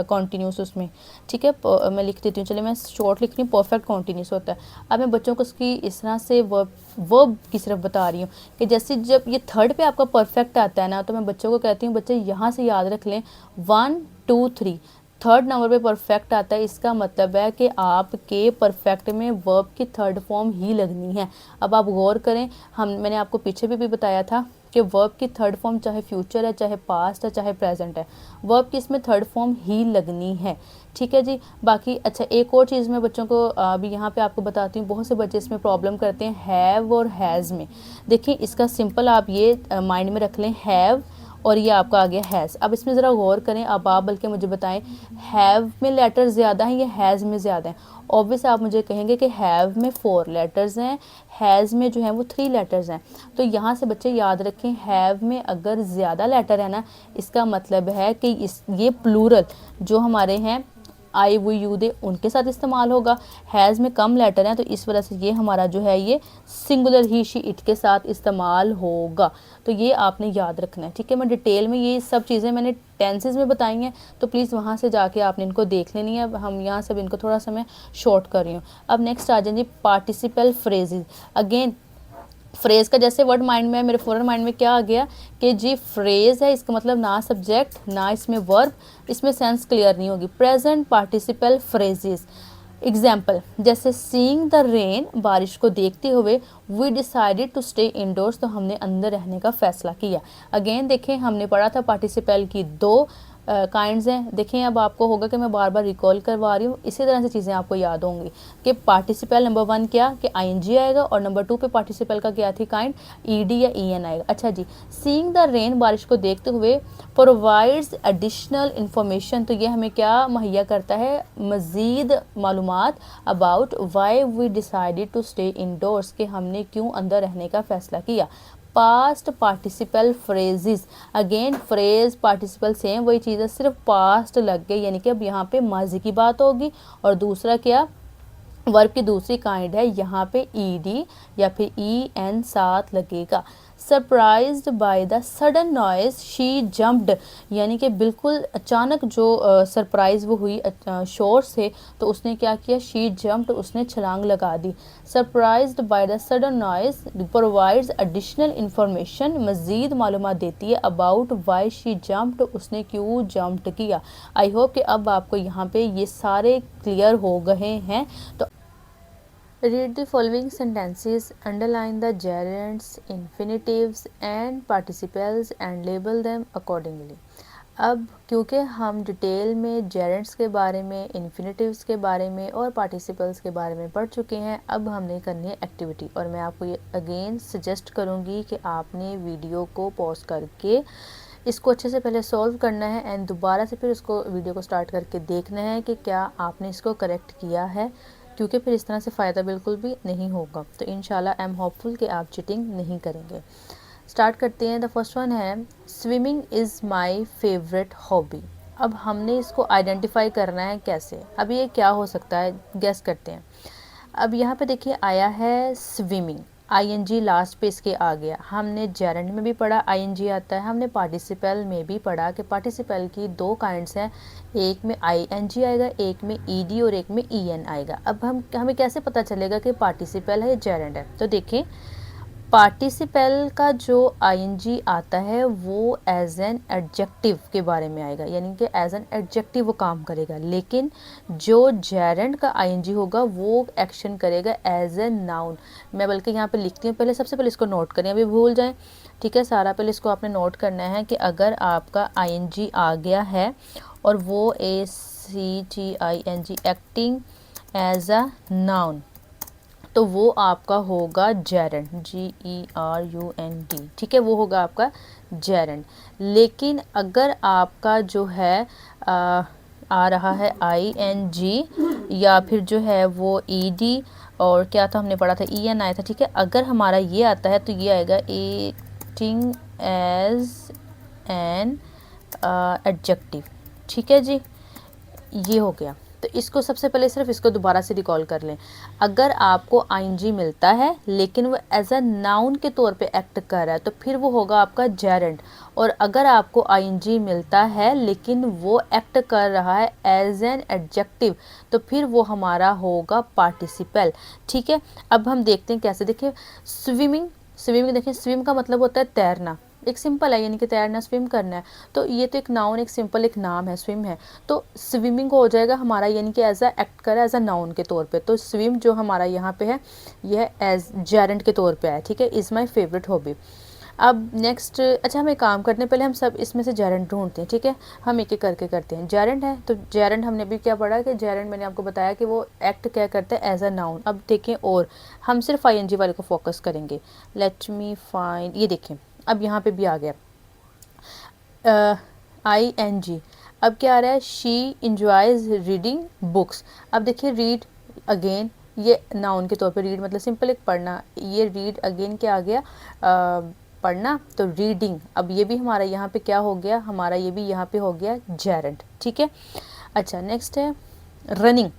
कंटिन्यूस उसमें, ठीक है। मैं लिख देती हूँ, चलिए मैं शॉर्ट लिख रही हूँ, परफेक्ट कंटिन्यूस होता है। अब मैं बच्चों को उसकी इस तरह से वर्ब की सिर्फ बता रही हूँ कि जैसे जब ये थर्ड पे आपका परफेक्ट आता है ना, तो मैं बच्चों को कहती हूँ बच्चे यहाँ से याद रख लें 1 2 3, थर्ड नंबर पे परफेक्ट आता है, इसका मतलब है कि आपके परफेक्ट में वर्ब की थर्ड फॉर्म ही लगनी है। अब आप गौर करें, मैंने आपको पीछे भी बताया था कि वर्ब की थर्ड फॉर्म चाहे फ्यूचर है, चाहे पास्ट है, चाहे प्रेजेंट है, वर्ब की इसमें थर्ड फॉर्म ही लगनी है, ठीक है जी। बाकी अच्छा, एक और चीज़ मैं बच्चों को अभी यहाँ पे आपको बताती हूँ, बहुत से बच्चे इसमें प्रॉब्लम करते हैं हैव और हैज़ में। देखिए, इसका सिंपल आप ये माइंड में रख लें, हैव और ये आपका आ गया हैज़। अब इसमें ज़रा गौर करें, अब आप बल्कि मुझे बताएं, हैव में लेटर ज़्यादा हैं या हैज़ में ज़्यादा हैं। ऑब्वियस आप मुझे कहेंगे कि हैव में 4 लेटर्स हैं, हैज़ में जो है वो 3 लेटर्स हैं। तो यहाँ से बच्चे याद रखें, हैव में अगर ज़्यादा लेटर है ना, इसका मतलब है कि ये प्लूरल जो हमारे हैं आई वो यू दे उनके साथ इस्तेमाल होगा। हैज़ में कम लेटर हैं तो इस वजह से ये हमारा जो है ये सिंगुलर ही शी इट के साथ इस्तेमाल होगा। तो ये आपने याद रखना है, ठीक है। मैं डिटेल में ये सब चीज़ें मैंने टेंसेस में बताई हैं, तो प्लीज़ वहाँ से जाके आपने इनको देख लेनी है। अब हम यहाँ से इनको थोड़ा सा मैं शॉर्ट कर रही हूँ। अब नेक्स्ट आ जाएंगे पार्टिसिपल फ्रेजेज। अगेन फ्रेज़ का जैसे वर्ड माइंड में है, मेरे फ़ौरन माइंड में क्या आ गया कि जी फ्रेज़ है, इसका मतलब ना सब्जेक्ट ना इसमें वर्ब, इसमें सेंस क्लियर नहीं होगी। प्रेजेंट पार्टिसिपल फ्रेजेस, एग्जाम्पल जैसे सीइंग द रेन, बारिश को देखते हुए, we decided to stay indoors, तो हमने अंदर रहने का फ़ैसला किया। अगेन देखें, हमने पढ़ा था पार्टिसिपल की 2 काइंड्स हैं। देखें, अब आपको होगा कि मैं बार बार रिकॉल करवा रही हूँ, इसी तरह से चीज़ें आपको याद होंगी कि पार्टिसिपल नंबर 1 क्या कि आईएनजी आएगा, और नंबर 2 पे पार्टिसिपल का क्या थी काइंड, ईडी या ईएन आएगा। अच्छा जी, सीइंग द रेन, बारिश को देखते हुए, प्रोवाइड्स एडिशनल इन्फॉर्मेशन, तो ये हमें क्या मुहैया करता है, मज़ीद मालूमात about why we decided to stay indoors, कि हमने क्यों अंदर रहने का फ़ैसला किया। Past participle phrases, again phrase participle same वही चीज़ है, सिर्फ पास्ट लग गई, यानी कि अब यहाँ पे माजी की बात होगी। और दूसरा क्या, वर्ब की दूसरी काइंड है, यहाँ पे ईडी या फिर ई एन साथ लगेगा। Surprised by the sudden noise she jumped, यानी कि बिल्कुल अचानक जो सरप्राइज वो हुई शोर से, तो उसने क्या किया, शी जंप्ड, उसने छलांग लगा दी। Surprised by the sudden noise provides additional information, मज़ीद मालूमात देती है अबाउट वाई शी जंप्ड, उसने क्यों जंप्ड किया। आई होप कि अब आपको यहाँ पे ये सारे क्लियर हो गए हैं। तो read the following sentences, underline the gerunds, infinitives and participles and label them accordingly। अब क्योंकि हम डिटेल में जेरेंट्स के बारे में, इन्फिनेटिव्स के बारे में और पार्टिसिपल्स के बारे में पढ़ चुके हैं, अब हमने करनी है एक्टिविटी। और मैं आपको ये अगेन सजेस्ट करूँगी कि आपने वीडियो को पॉज करके इसको अच्छे से पहले सॉल्व करना है एंड दोबारा से फिर इसको वीडियो को स्टार्ट करके देखना है कि क्या आपने इसको करेक्ट किया है, क्योंकि फिर इस तरह से फ़ायदा बिल्कुल भी नहीं होगा। तो इंशाल्लाह आई एम होपफुल कि आप चीटिंग नहीं करेंगे। स्टार्ट करते हैं। द फर्स्ट वन है swimming is my favourite hobby. अब हमने इसको आइडेंटिफाई करना है कैसे। अब ये क्या हो सकता है, गेस करते हैं। अब यहाँ पे देखिए आया है स्विमिंग, आईएनजी लास्ट पे इसके आ गया। हमने जेरेंड में भी पढ़ा आईएनजी आता है, हमने पार्टिसिपल में भी पढ़ा कि पार्टिसिपल की दो काइंड्स हैं, एक में आईएनजी आएगा, एक में ईडी और एक में ईएन आएगा। अब हमें कैसे पता चलेगा कि पार्टिसिपल है या जेरेंड है। तो देखें, पार्टिसिपल का जो आईएनजी आता है वो एज एन एडजेक्टिव के बारे में आएगा, यानी कि एज एन एडजेक्टिव वो काम करेगा। लेकिन जो जेरेंड का आईएनजी होगा वो एक्शन करेगा एज ए नाउन। मैं बल्कि यहाँ पे लिखती हूँ, पहले सबसे पहले इसको नोट करें, अभी भूल जाएं, ठीक है सारा। पहले इसको आपने नोट करना है कि अगर आपका आईएनजी आ गया है और वो ACTING acting as a noun, तो वो आपका होगा जेरेंड, GERUND, ठीक है, वो होगा आपका जेरेंड। लेकिन अगर आपका जो है आ रहा है ING या फिर जो है वो ED और क्या था हमने पढ़ा था EN आया था, ठीक है। अगर हमारा ये आता है तो ये आएगा एक्टिंग एज एन एडजेक्टिव, ठीक है जी, ये हो गया। तो इसको सबसे पहले सिर्फ इसको दोबारा से रिकॉल कर लें। अगर आपको आईएनजी मिलता है लेकिन वो एज अ नाउन के तौर पे एक्ट कर रहा है तो फिर वो होगा आपका जेरेंड। और अगर आपको आईएनजी मिलता है लेकिन वो एक्ट कर रहा है एज एन एडजेक्टिव तो फिर वो हमारा होगा पार्टिसिपल, ठीक है। अब हम देखते हैं कैसे। देखिए स्विमिंग, स्विमिंग देखिए, स्विम का मतलब होता है तैरना, एक सिंपल है, यानी कि तैरना, स्विम करना है। तो ये तो एक नाउन, एक सिंपल एक नाम है, स्विम है। तो स्विमिंग हो जाएगा हमारा, यानी कि एज अ एक्ट करा एज अ नाउन के तौर पे। तो स्विम जो हमारा यहाँ पे है यह एज जेरेंड के तौर पे है, ठीक है। Is my favourite hobby. अब नेक्स्ट, अच्छा हम एक काम करते हैं, पहले हम सब इसमें से जेरेंड ढूंढते हैं, ठीक है। हम एक एक करके करते हैं। जेरेंड है तो जेरेंड हमने भी क्या पढ़ा कि जेरेंड मैंने आपको बताया कि वो एक्ट क्या करता है एज अ नाउन। अब देखें, और हम सिर्फ आईएनजी वाले को फोकस करेंगे। लेट मी फाइंड, ये देखें अब यहाँ पे भी आ गया ING। अब क्या आ रहा है, शी इंजॉयज रीडिंग बुक्स। अब देखिए रीड अगेन, ये नाउन के तौर पे रीड मतलब सिंपल एक पढ़ना, ये रीड अगेन क्या आ गया, पढ़ना, तो रीडिंग। अब ये भी हमारा यहाँ पे क्या हो गया, हमारा ये भी यहाँ पे हो गया जेरेंड, ठीक है। अच्छा नेक्स्ट है रनिंग।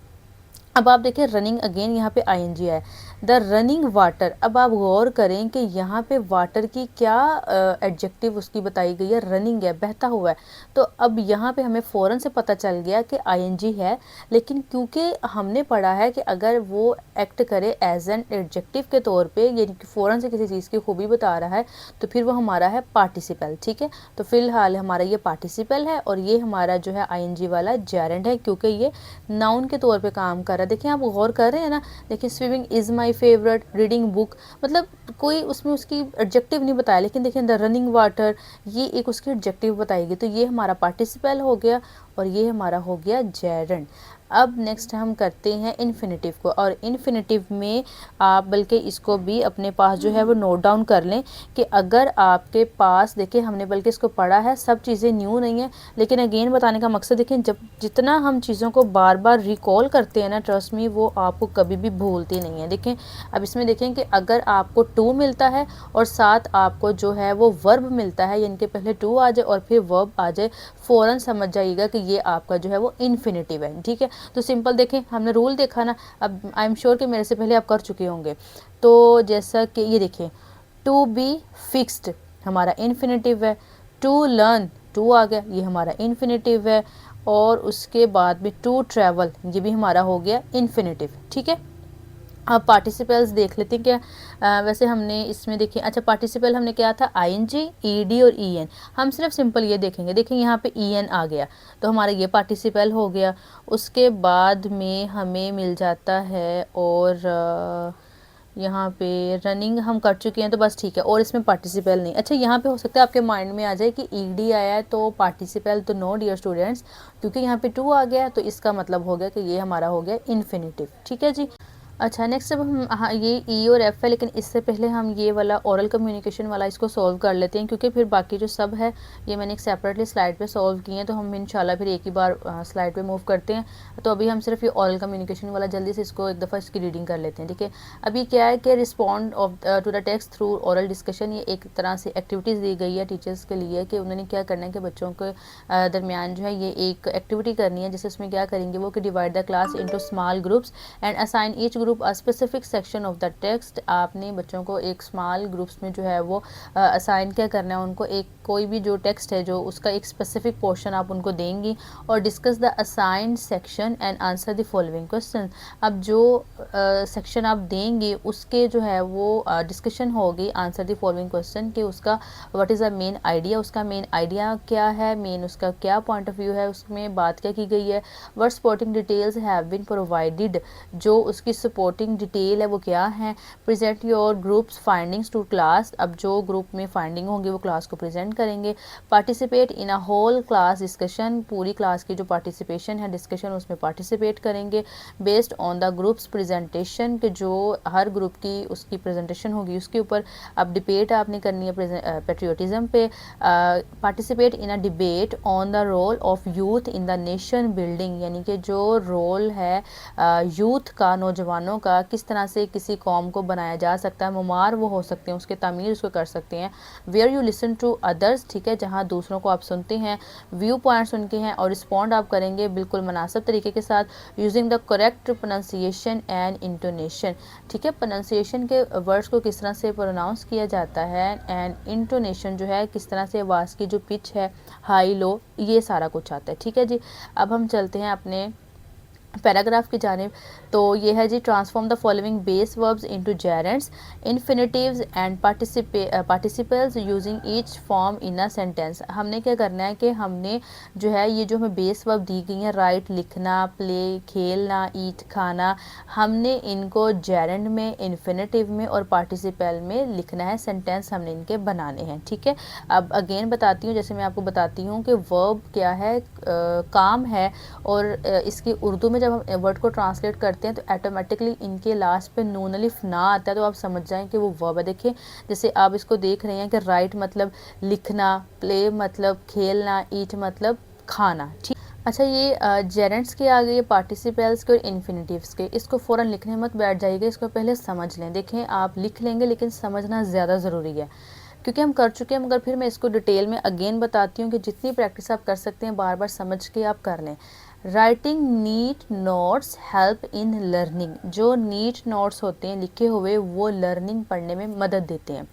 अब आप देखिए रनिंग अगेन यहाँ पे ING है, द रनिंग वाटर। अब आप गौर करें कि यहाँ पे वाटर की क्या एडजेक्टिव उसकी बताई गई है, रनिंग है, बहता हुआ है। तो अब यहाँ पे हमें फ़ौरन से पता चल गया कि ING है, लेकिन क्योंकि हमने पढ़ा है कि अगर वो एक्ट करे एज एन एडजेक्टिव के तौर पे, यानी कि फ़ौरन से किसी चीज़ की खूबी बता रहा है, तो फिर वो हमारा है पार्टिसिपल, ठीक है। तो फिलहाल हमारा ये पार्टिसिपल है और ये हमारा जो है ING वाला जेरेंड है, क्योंकि ये नाउन के तौर पे काम कर रहा है। देखिए आप गौर कर रहे हैं ना, देखिए swimming is my favourite, reading book, मतलब कोई उसमें उसकी एडजेक्टिव नहीं बताया, लेकिन देखिए द रनिंग वाटर ये एक उसकी एडजेक्टिव बताएगी। तो ये हमारा पार्टिसिपल हो गया और ये हमारा हो गया जेरेंड। अब नेक्स्ट हम करते हैं इन्फिनेटिव को, और इन्फिनेटिव में आप बल्कि इसको भी अपने पास जो है वो नोट डाउन कर लें कि अगर आपके पास, देखिए हमने बल्कि इसको पढ़ा है, सब चीज़ें न्यू नहीं है, लेकिन अगेन बताने का मकसद देखें, जब जितना हम चीज़ों को बार बार रिकॉल करते हैं ना, ट्रस्ट मी, वो आपको कभी भी भूलती नहीं है। देखें अब इसमें देखें कि अगर आपको टू मिलता है और साथ आपको जो है वो वर्ब मिलता है, यानी कि पहले टू आ जाए और फिर वर्ब आ जाए, फ़ौरन समझ जाइएगा कि ये आपका जो है वो इन्फिनेटिव है, ठीक है। तो सिंपल देखें, हमने रूल देखा ना, अब आई एम श्योर कि मेरे से पहले आप कर चुके होंगे। तो जैसा कि ये देखिए, टू बी फिक्स्ड हमारा इन्फिनेटिव है, टू लर्न टू आ गया, ये हमारा इन्फिनेटिव है, और उसके बाद में टू ट्रैवल, ये भी हमारा हो गया इन्फिनेटिव। ठीक है, अब पार्टिसिपल्स देख लेते हैं क्या। वैसे हमने इसमें देखिए, अच्छा पार्टिसिपल हमने क्या था, आईएनजी, ईडी और ईएन। हम सिर्फ सिंपल ये देखेंगे, देखिए यहाँ पे ईएन आ गया तो हमारा ये पार्टिसिपल हो गया। उसके बाद में हमें मिल जाता है, और यहाँ पे रनिंग हम कर चुके हैं तो बस ठीक है, और इसमें पार्टिसिपल नहीं। अच्छा यहाँ पे हो सकता है आपके माइंड में आ जाए कि ईडी आया है तो पार्टिसिपल तो नो डियर स्टूडेंट्स, क्योंकि यहाँ पे टू आ गया तो इसका मतलब हो गया कि ये हमारा हो गया इन्फिनेटिव। ठीक है जी। अच्छा नेक्स्ट अब हम, हाँ ये ई और एफ है, लेकिन इससे पहले हम ये वाला ओरल कम्युनिकेशन वाला इसको सॉल्व कर लेते हैं, क्योंकि फिर बाकी जो सब है ये मैंने एक सेपरेटली स्लाइड पे सॉल्व किए हैं, तो हम इंशाल्लाह फिर एक ही बार स्लाइड पे मूव करते हैं। तो अभी हम सिर्फ ये ओरल कम्युनिकेशन वाला जल्दी से इसको एक दफ़ा इसकी रीडिंग कर लेते हैं। ठीक है, अभी क्या है कि respond of to the text through oral discussion, ये एक तरह से एक्टिविटीज़ दी गई है टीचर्स के लिए कि उन्होंने क्या करना है कि बच्चों के दरमियान जो है ये एक एक्टिविटी करनी है, जिससे उसमें क्या करेंगे वो कि divide the class into small groups and assign each group a specific section of the text. आपने बच्चों को एक स्मॉल ग्रुप्स में जो है वो असाइन क्या करना है, उनको एक कोई भी जो टेक्स्ट है जो उसका एक स्पेसिफिक पोर्शन आप उनको देंगी, और discuss the assigned section and answer the following question. अब जो सेक्शन आप देंगी उसके जो है वो डिस्कशन होगी, आंसर द फॉलोइंग क्वेश्चन कि उसका what is the main idea, उसका मेन आइडिया क्या है, मेन उसका क्या पॉइंट ऑफ व्यू है, उसमें बात क्या की गई है, what supporting details have been provided, जो उसकी सपोर्टिंग डिटेल है वो क्या है, present your groups findings to class, अब जो ग्रुप में फाइंडिंग होंगे वो क्लास को प्रेजेंट करेंगे, participate in a whole class discussion, पूरी क्लास की जो पार्टिसिपेशन है डिस्कशन उसमें पार्टिसिपेट करेंगे, based on the groups presentation, कि जो हर ग्रुप की उसकी प्रेजेंटेशन होगी उसके ऊपर अब डिबेट आपने करनी है पेट्रियोटिज्म पे, participate in a debate on the role of youth in the nation building, यानी कि जो रोल है यूथ का, नौजवानों का, किस तरह से किसी कौम को बनाया जा सकता है, मुमार वो हो सकते हैं, उसके तामीर उसको कर सकते हैं, where you listen to others, ठीक है, जहाँ दूसरों को आप सुनते हैं, व्यू पॉइंट्स उनके हैं, और रिस्पॉन्ड आप करेंगे बिल्कुल मुनासिब तरीके के साथ, using the correct pronunciation and intonation, ठीक है, प्रोनाउंसिएशन के वर्ड्स को किस तरह से प्रोनाउंस किया जाता है, एंड इंटोनेशन जो है किस तरह से आवाज़ की जो पिच है हाई लो, ये सारा कुछ आता है। ठीक है जी, अब हम चलते हैं अपने पैराग्राफ की जानिब। तो ये है जी, transform the following base verbs into gerunds, infinitives and participles using each form in a sentence. हमने क्या करना है कि हमने जो है ये जो हमें बेस वर्ब दी गई हैं, राइट लिखना, प्ले खेलना, ईट खाना, हमने इनको जेरेंट में, इन्फिनेटिव में और पार्टिसिपल में लिखना है, सेंटेंस हमने इनके बनाने हैं। ठीक है, अब अगेन बताती हूँ, जैसे मैं आपको बताती हूँ कि वर्ब क्या है, काम है, और इसकी उर्दू में जब हम वर्ड को ट्रांसलेट करते हैं तो ऑटोमेटिकली इनके लास्ट पे नून अलिफ ना आता है, तो आप समझ जाएं कि वो वर्ब है। देखिए जैसे आप इसको देख रहे हैं कि राइट मतलब लिखना, प्ले मतलब खेलना, ईट मतलब खाना। ठीक, अच्छा ये जेरेंट्स के आ गए, पार्टिसिपल्स के और इन्फिनेटिव्स के, इसको फ़ौरन लिखने मत बैठ जाइएगा, इसको पहले समझ लें। देखें आप लिख लेंगे लेकिन समझना ज़्यादा ज़रूरी है, क्योंकि हम कर चुके हैं, मगर फिर मैं इसको डिटेल में अगेन बताती हूँ कि जितनी प्रैक्टिस आप कर सकते हैं बार बार समझ के आप कर लें। Writing neat notes help in learning, जो नीट नोट्स होते हैं लिखे हुए वो लर्निंग पढ़ने में मदद देते हैं।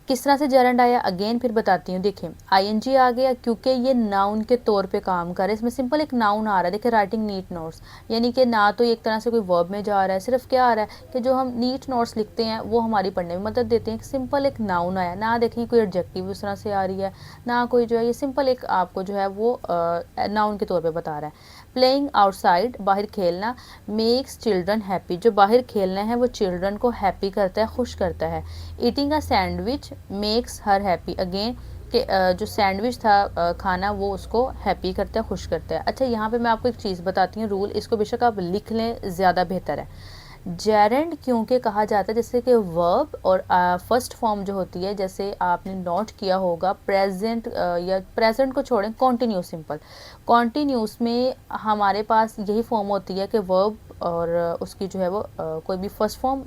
किस तरह से जेरेंट आया अगेन फिर बताती हूँ। देखिए आईएनजी आ गया क्योंकि ये नाउन के तौर पे काम कर रहा है, इसमें सिंपल एक नाउन आ रहा है। देखिए राइटिंग नीट नोट्स, यानी कि ना तो एक तरह से कोई वर्ब में जा रहा है, सिर्फ क्या आ रहा है कि जो हम नीट नोट्स लिखते हैं वो हमारी पढ़ने में मदद देते हैं। सिंपल एक नाउन आया, ना देखिए कोई एडजेक्टिव उस तरह से आ रही है, ना कोई जो है, ये सिंपल एक आपको जो है वो नाउन के तौर पर बता रहा है। प्लेइंग आउटसाइड, बाहर खेलना, मेक्स चिल्ड्रन हैप्पी, जो बाहर खेलना है वो चिल्ड्रन को हैप्पी करता है, खुश करता है। Eating a sandwich makes her happy, again कि जो सैंडविच था खाना वो उसको हैप्पी करता है, खुश करता है। अच्छा यहाँ पे मैं आपको एक चीज़ बताती हूँ, रूल, इसको बेशक आप लिख लें ज़्यादा बेहतर है। जेरेंट क्योंकि कहा जाता है जैसे कि वर्ब और फर्स्ट फॉर्म जो होती है, जैसे आपने नोट किया होगा प्रेजेंट या प्रेजेंट को छोड़ें, कॉन्टिन्यूस, सिंपल कॉन्टिन्यूस में हमारे पास यही फॉर्म होती है कि वर्ब और उसकी जो है वो कोई भी फर्स्ट फॉर्म,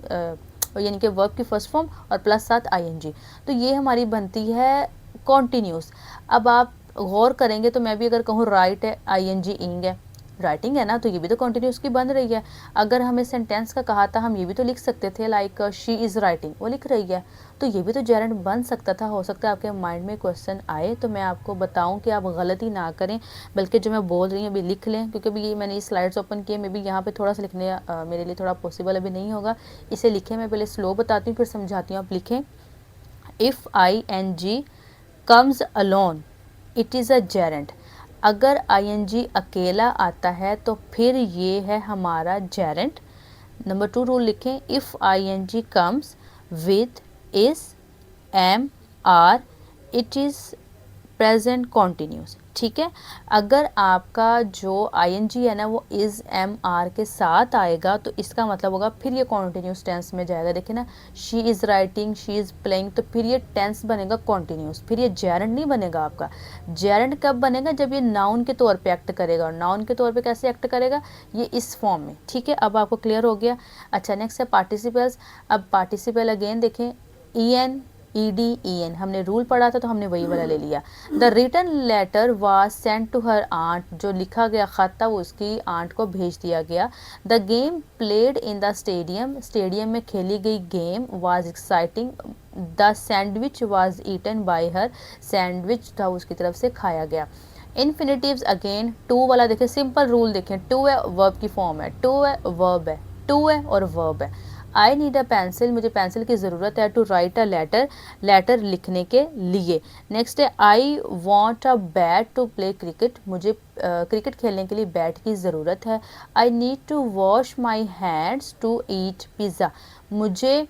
यानी कि वर्ब की फर्स्ट फॉर्म और प्लस साथ आईएनजी, तो ये हमारी बनती है कॉन्टिन्यूस। अब आप गौर करेंगे तो मैं भी अगर कहूँ राइट है, आईएनजी इंग है, राइटिंग है ना, तो ये भी तो कंटिन्यूस की बन रही है। अगर हमें सेंटेंस का कहा था, हम ये भी तो लिख सकते थे लाइक शी इज़ राइटिंग, वो लिख रही है, तो ये भी तो जेरेंट बन सकता था। हो सकता है आपके माइंड में क्वेश्चन आए, तो मैं आपको बताऊं कि आप गलती ना करें, बल्कि जो मैं बोल रही हूँ अभी लिख लें, क्योंकि अभी ये मैंने ये स्लाइड्स ओपन किए, मे बी यहाँ पे थोड़ा सा लिखने मेरे लिए थोड़ा पॉसिबल अभी नहीं होगा, इसे लिखें। मैं पहले स्लो बताती हूँ फिर समझाती हूँ, आप लिखें। If ING comes alone it is a Geraint. अगर ING अकेला आता है तो फिर ये है हमारा जेरेंट। नंबर 2 रूल लिखें, if ING comes with is am are it is present continuous. ठीक है, अगर आपका जो ING है ना वो इज़ MR के साथ आएगा तो इसका मतलब होगा फिर ये कॉन्टीन्यूस टेंस में जाएगा। देखिए ना, she is writing, she is playing, तो फिर ये टेंस बनेगा कॉन्टीन्यूस, फिर ये जेरेंट नहीं बनेगा आपका। जेरेंट कब बनेगा, जब ये नाउन के तौर पे एक्ट करेगा। और नाउन के तौर पे कैसे एक्ट करेगा, ये इस फॉर्म में। ठीक है, अब आपको क्लियर हो गया। अच्छा, नेक्स्ट है पार्टिसिपल्स। अब पार्टिसिपल अगेन देखें, EN ED EN, हमने रूल पढ़ा था तो हमने वही वाला ले लिया। The written letter was sent to her aunt, जो लिखा गया खत था वो उसकी आंट को भेज दिया गया। The game played in the stadium, stadium में खेली गई game was exciting. The sandwich was eaten by her, sandwich था उसकी तरफ से खाया गया। इन्फिनेटिव्स अगेन, टू वाला देखें, सिंपल रूल देखें, टू है वर्ब की फॉर्म है, टू है वर्ब है, टू है और वर्ब है। आई नीड अ पेंसिल, मुझे पेंसिल की ज़रूरत है। To write a letter, letter लिखने के लिए। नेक्स्ट है, I want a bat to play cricket, मुझे क्रिकेट खेलने के लिए बैट की ज़रूरत है। I need to wash my hands to eat pizza, मुझे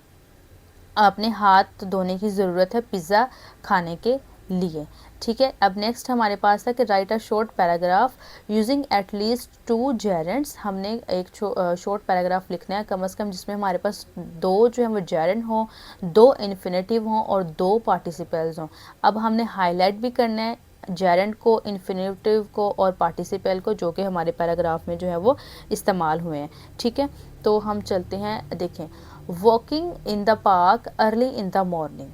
अपने हाथ धोने की ज़रूरत है पिज़्ज़ा खाने के लिए। ठीक है, अब नेक्स्ट हमारे पास है कि right a short paragraph using at least 2 जेरेंट्स, हमने एक शॉर्ट पैराग्राफ लिखना है कम से कम जिसमें हमारे पास 2 जो है वो जेरेंट हों, 2 इन्फिनेटिव हों और 2 पार्टिसिपल्स हों। अब हमने हाईलाइट भी करना है जेरेंट को, इन्फिनेटिव को और पार्टिसिपल को, जो कि हमारे पैराग्राफ में जो है वो इस्तेमाल हुए हैं। ठीक है, तो हम चलते हैं, देखें, walking in the park early in the morning,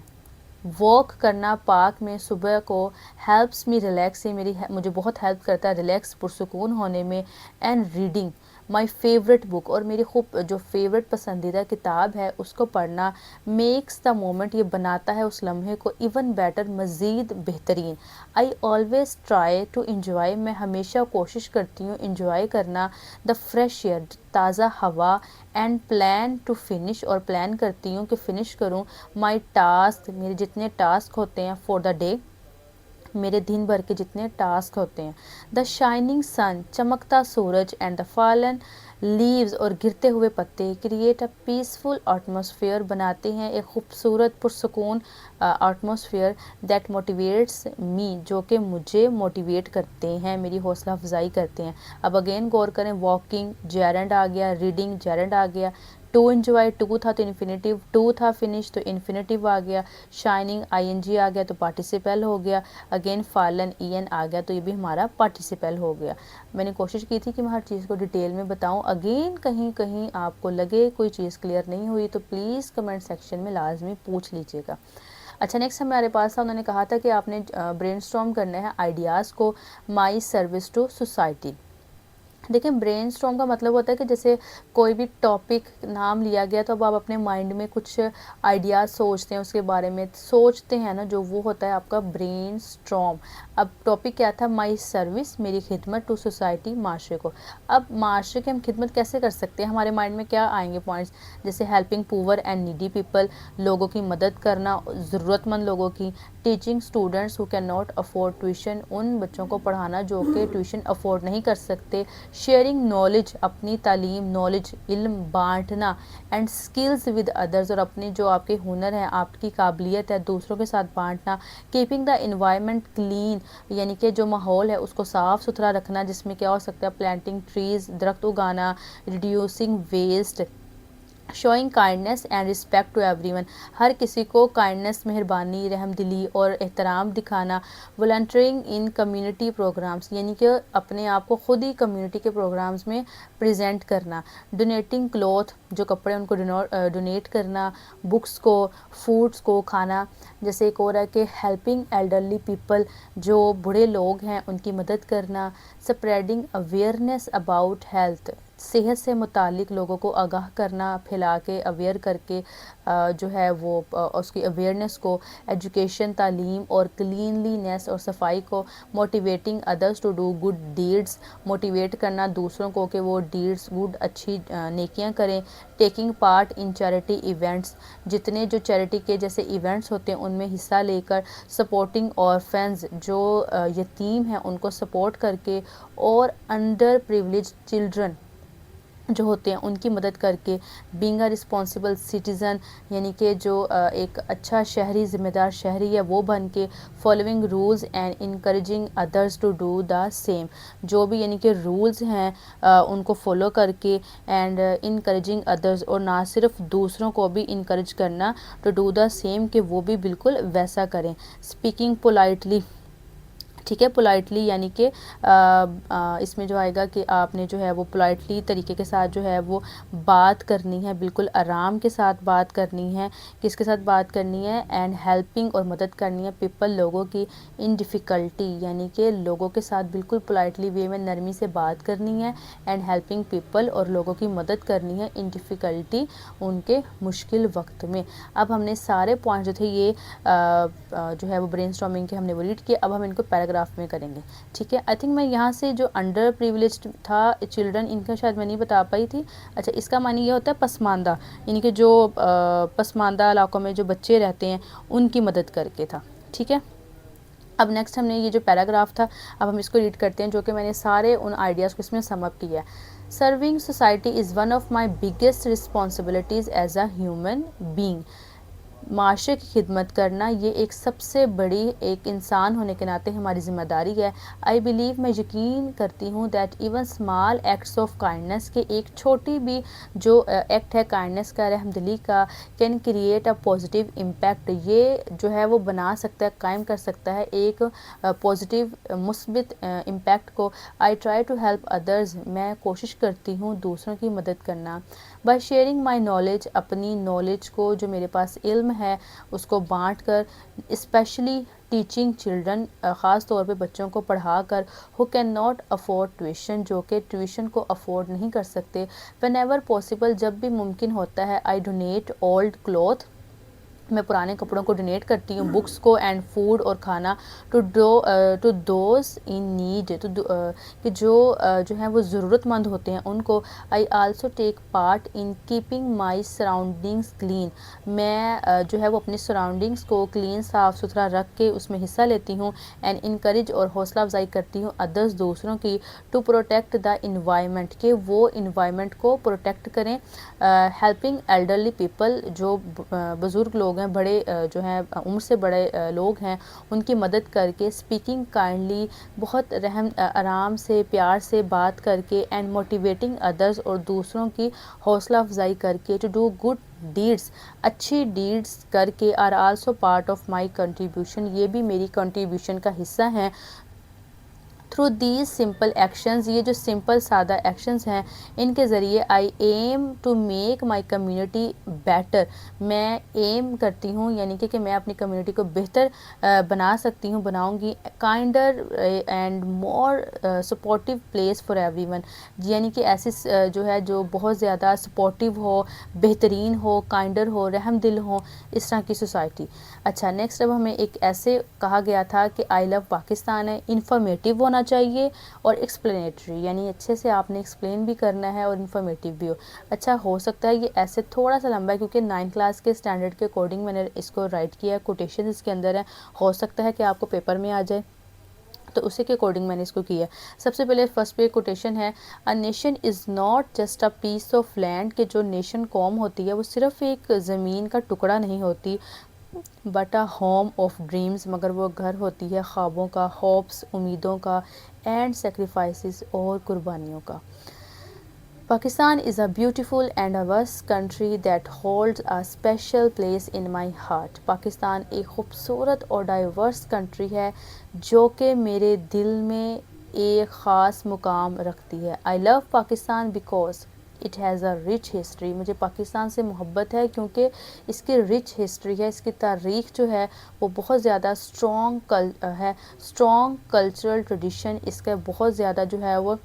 walk करना पार्क में सुबह को, हेल्प्स मी रिलैक्स, ये मुझे बहुत हेल्प करता है रिलैक्स पुरसुकून होने में। And reading my favourite book, और मेरी खूब जो फेवरेट पसंदीदा किताब है उसको पढ़ना। मेक्स द मोमेंट, ये बनाता है उस लम्हे को इवन बेटर, मज़ीद बेहतरीन। I always try to enjoy, मैं हमेशा कोशिश करती हूँ इन्जॉय करना। द फ्रेश एयर, ताज़ा हवा। एंड प्लान टू फिनिश, और प्लान करती हूँ कि फ़िनिश करूँ। माई टास्क, मेरे जितने टास्क होते हैं फॉर द डे, मेरे दिन भर के जितने टास्क होते हैं। द शाइनिंग सन, चमकता सूरज। एंड द फॉलन लीव्स, और गिरते हुए पत्ते। क्रिएट अ पीसफुल एटमॉस्फेयर, बनाते हैं एक खूबसूरत पुरसुकून एटमॉस्फेयर। दैट मोटिवेट्स मी, जो कि मुझे मोटिवेट करते हैं, मेरी हौसला अफजाई करते हैं। अब अगेन गौर करें, वॉकिंग जेरेंट आ गया, रीडिंग जेरेंट आ गया, टू इंजॉय टू था तो इन्फिनेटिव, टू था फिनिश तो इन्फिनेटिव आ गया, शाइनिंग ING आ गया तो पार्टिसिपल हो गया, अगेन फॉलन EN आ गया तो ये भी हमारा पार्टिसिपल हो गया। मैंने कोशिश की थी कि मैं हर चीज़ को डिटेल में बताऊं। अगेन कहीं कहीं आपको लगे कोई चीज़ क्लियर नहीं हुई तो प्लीज़ कमेंट सेक्शन में लाजमी पूछ लीजिएगा। अच्छा, नेक्स्ट हमारे पास था, उन्होंने कहा था कि आपने ब्रेनस्टॉर्म करना है आइडियाज़ को, माई सर्विस टू सोसाइटी। देखिए, ब्रेनस्टॉर्म का मतलब होता है कि जैसे कोई भी टॉपिक नाम लिया गया तो अब आप अपने माइंड में कुछ आइडियाज़ सोचते हैं, उसके बारे में सोचते हैं ना, जो वो होता है आपका ब्रेनस्टॉर्म। अब टॉपिक क्या था, माई सर्विस, मेरी खिदमत, टू सोसाइटी, माशरे को। अब माशरे की हम खिदमत कैसे कर सकते हैं, हमारे माइंड में क्या आएंगे पॉइंट्स, जैसे helping poor and needy people, लोगों की मदद करना, ज़रूरतमंद लोगों की। Teaching students who can not afford tuition, उन बच्चों को पढ़ाना जो कि ट्यूशन अफोर्ड नहीं कर सकते। शेयरिंग नॉलेज, अपनी तालीम, नॉलेज, इल्म बांटना। एंड स्किल्स विद अदर्स, और अपनी जो आपके हुनर हैं, आपकी काबिलियत है, दूसरों के साथ बांटना। कीपिंग द इन्वायरमेंट क्लीन, यानी कि जो माहौल है उसको साफ़ सुथरा रखना, जिसमें क्या हो सकता है, प्लांटिंग ट्रीज़, दरख्त उगाना। Reducing waste, showing kindness and respect to everyone, हर किसी को काइंडनेस, मेहरबानी, रहमदिली और एहतराम दिखाना। वॉलंटियरिंग इन कम्युनिटी प्रोग्राम्स, यानी कि अपने आप को खुद ही कम्युनिटी के प्रोग्राम्स में प्रेजेंट करना। डोनेटिंग क्लॉथ, जो कपड़े उनको डोनेट करना। बुक्स को, फूड्स को खाना। जैसे एक और है कि हेल्पिंग एल्डरली पीपल, जो बूढ़े लोग हैं उनकी मदद करना। स्प्रेडिंग अवेयरनेस अबाउट हेल्थ, सेहत से मुतालिक लोगों को आगाह करना, फैला के अवेयर करके जो है वो उसकी अवेयरनेस को। एजुकेशन, तालीम और क्लीनलीनेस और सफाई को। Motivating others to do good deeds, motivate करना दूसरों को कि वो डीड्स, गुड, अच्छी नेकियां करें। Taking part in charity events, जितने जो चैरिटी के जैसे इवेंट्स होते हैं उनमें हिस्सा लेकर। सपोर्टिंग ऑर्फन्स, जो यतीम हैं उनको सपोर्ट करके। और अंडर प्रिविलेज चिल्ड्रन जो होते हैं उनकी मदद करके। बीइंग अ रिस्पॉन्सिबल सिटीज़न, यानी कि जो एक अच्छा शहरी, ज़िम्मेदार शहरी है वो बन के। Following rules and encouraging others to do the same, जो भी यानी कि रूल्स हैं उनको फॉलो करके। एंड इनकरेजिंग अदर्स, और ना सिर्फ दूसरों को भी इनकरेज करना, टू डू द सेम, कि वो भी बिल्कुल वैसा करें। स्पीकिंग पोलाइटली, ठीक है, पोलाइटली यानी कि इसमें जो आएगा कि आपने जो है वो पोलाइटली तरीके के साथ जो है वो बात करनी है, बिल्कुल आराम के साथ बात करनी है। किसके साथ बात करनी है? एंड हेल्पिंग, और मदद करनी है, पीपल, लोगों की। इन डिफ़िकल्टी, यानी कि लोगों के साथ बिल्कुल पोलाइटली वे में नरमी से बात करनी है। एंड हेल्पिंग पीपल, और लोगों की मदद करनी है इन डिफ़िकल्टी, उनके मुश्किल वक्त में। अब हमने सारे पॉइंट जो थे ये जो है वो ब्रेनस्टॉर्मिंग के हमने वो रीड किए। अब हम इनको पैराग्राफ में करेंगे, ठीक है। आई थिंक मैं यहाँ से जो अंडर प्रिविलेज्ड था चिल्ड्रन, इनका शायद मैं नहीं बता पाई थी। अच्छा, इसका मानी ये होता है पसमानदा, यानी कि जो पसमानदा इलाकों में जो बच्चे रहते हैं उनकी मदद करके था, ठीक है। अब नेक्स्ट हमने ये जो पैराग्राफ था, अब हम इसको रीड करते हैं, जो कि मैंने सारे उन आइडियाज़ को इसमें सम अप किया है। Serving society is one of my biggest responsibilities as a human being, माशरे की खिदमत करना ये एक सबसे बड़ी, एक इंसान होने के नाते हमारी ज़िम्मेदारी है। आई बिलीव, मैं यकीन करती हूँ, that even small acts of kindness, के एक छोटी भी जो एक्ट है काइंडनेस का, रहमदिली का, can create a positive impact, ये जो है वो बना सकता है, कायम कर सकता है एक पॉजिटिव मुस्बित इम्पैक्ट को। I try to help others, मैं कोशिश करती हूँ दूसरों की मदद करना। बाय शेयरिंग माई नॉलेज, अपनी नॉलेज को, जो मेरे पास इल्म है उसको बांट कर। स्पेशली टीचिंग चिल्ड्रन, ख़ास तौर पे बच्चों को पढ़ा कर। Who can not afford tuition, जो कि ट्यूशन को अफोर्ड नहीं कर सकते। व्हेन एवर पॉसिबल, जब भी मुमकिन होता है। आई डोनेट ओल्ड क्लॉथ, मैं पुराने कपड़ों को डोनेट करती हूँ। बुक्स को, एंड फूड, और खाना। टू दोज इन नीड, कि जो है वो ज़रूरतमंद होते हैं उनको। I also take part in keeping my surroundings clean, मैं जो है वो अपनी सराउंडिंग्स को क्लीन, साफ़ सुथरा रख के उसमें हिस्सा लेती हूँ। एंड इनकरेज, और हौसला अफजाई करती हूँ, अदर्स, दूसरों की। टू प्रोटेक्ट द इन्वायरमेंट, के वो इन्वायरमेंट को प्रोटेक्ट करें। हेल्पिंग एल्डरली पीपल, जो बुज़ुर्ग लोग हैं, बड़े जो हैं उम्र से बड़े लोग हैं, उनकी मदद करके। स्पीकिंग काइंडली, बहुत आराम से, प्यार से बात करके। एंड मोटिवेटिंग अदर्स, और दूसरों की हौसला अफजाई करके। टू डू गुड डीड्स, अच्छी डीड्स करके। Are also part of my contribution, ये भी मेरी कंट्रीब्यूशन का हिस्सा हैं। थ्रू दीज सिंपल एक्शंस, ये जो सिंपल सादा एक्शंस हैं इनके ज़रिए। I aim to make my community better, मैं एम करती हूँ यानी कि मैं अपनी कम्युनिटी को बेहतर बना सकती हूँ, बनाऊँगी। Kinder and more supportive place for everyone, यानी कि ऐसी जो है जो बहुत ज़्यादा सपोर्टिव हो, बेहतरीन हो, काइंडर हो, रहमदिल हो, इस तरह की सोसाइटी। अच्छा, नेक्स्ट अब हमें एक ऐसे कहा गया था कि आई लव पाकिस्तान है, इन्फॉर्मेटिव होना चाहिए और एक्सप्लेनेटरी, यानी अच्छे से आपने एक्सप्लेन भी करना है और इन्फॉर्मेटिव भी हो। अच्छा, हो सकता है ये ऐसे थोड़ा सा लंबा है क्योंकि 9th क्लास के स्टैंडर्ड के अकॉर्डिंग मैंने इसको राइट किया है, कोटेशन इसके अंदर है, हो सकता है कि आपको पेपर में आ जाए, तो उसी के अकॉर्डिंग मैंने इसको किया। सबसे पहले फर्स्ट पे कोटेशन है, a nation is not just a piece of land, कि जो नेशन कौम होती है वो सिर्फ एक ज़मीन का टुकड़ा नहीं होती, but a home of dreams, मगर वो घर होती है ख्वाबों का, होप्स, उम्मीदों का, एंड सेक्रीफाइसेस, और कुर्बानियों का। Pakistan is a beautiful and diverse country that holds a special place in my heart. Pakistan एक खूबसूरत और डाइवर्स कंट्री है जो कि मेरे दिल में एक ख़ास मुकाम रखती है. I love Pakistan because it has a rich history. मुझे पाकिस्तान से मोहब्बत है क्योंकि इसकी रिच हिस्ट्री है, इसकी तारीख़ जो है वो बहुत ज़्यादा स्ट्रॉन्ग कल्चरल ट्रेडिशन, इसका बहुत ज़्यादा जो है वो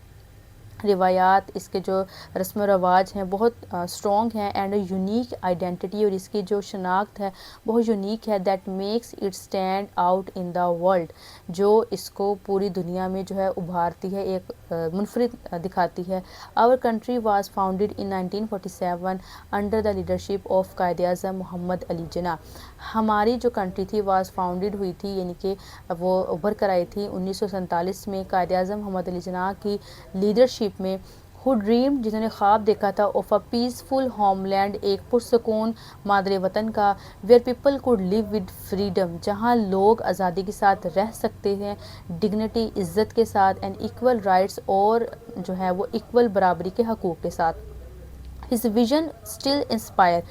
रिवायात, इसके जो रस्म व रवाज हैं बहुत स्ट्रॉन्ग हैं, एंड यूनिक आइडेंटिटी, और इसकी जो शनाख्त है बहुत यूनिक है. That makes it stand out in the world, जो इसको पूरी दुनिया में जो है उभारती है, एक मुनफरिद दिखाती है. Our country was founded in 1947 under the leadership of Quaid-e-Azam Mohammad Ali Jinnah. हमारी जो कंट्री थी वाज फाउंडेड हुई थी, यानी कि वो उभर कर आई थी 1947 में कायद-ए-आज़म मोहम्मद अली जिन्ना की लीडरशिप में. हु ड्रीम, जिन्होंने ख्वाब देखा था, ऑफ अ पीसफुल होमलैंड, एक पुरसकून मादरे वतन का, where people could live with freedom, जहां लोग आज़ादी के साथ रह सकते हैं, डिग्निटी, इज़्ज़त के साथ, एंड इक्वल राइट्स, और जो है वो इक्वल बराबरी के हकूक़ के साथ. हिज विजन स्टिल इंस्पायर,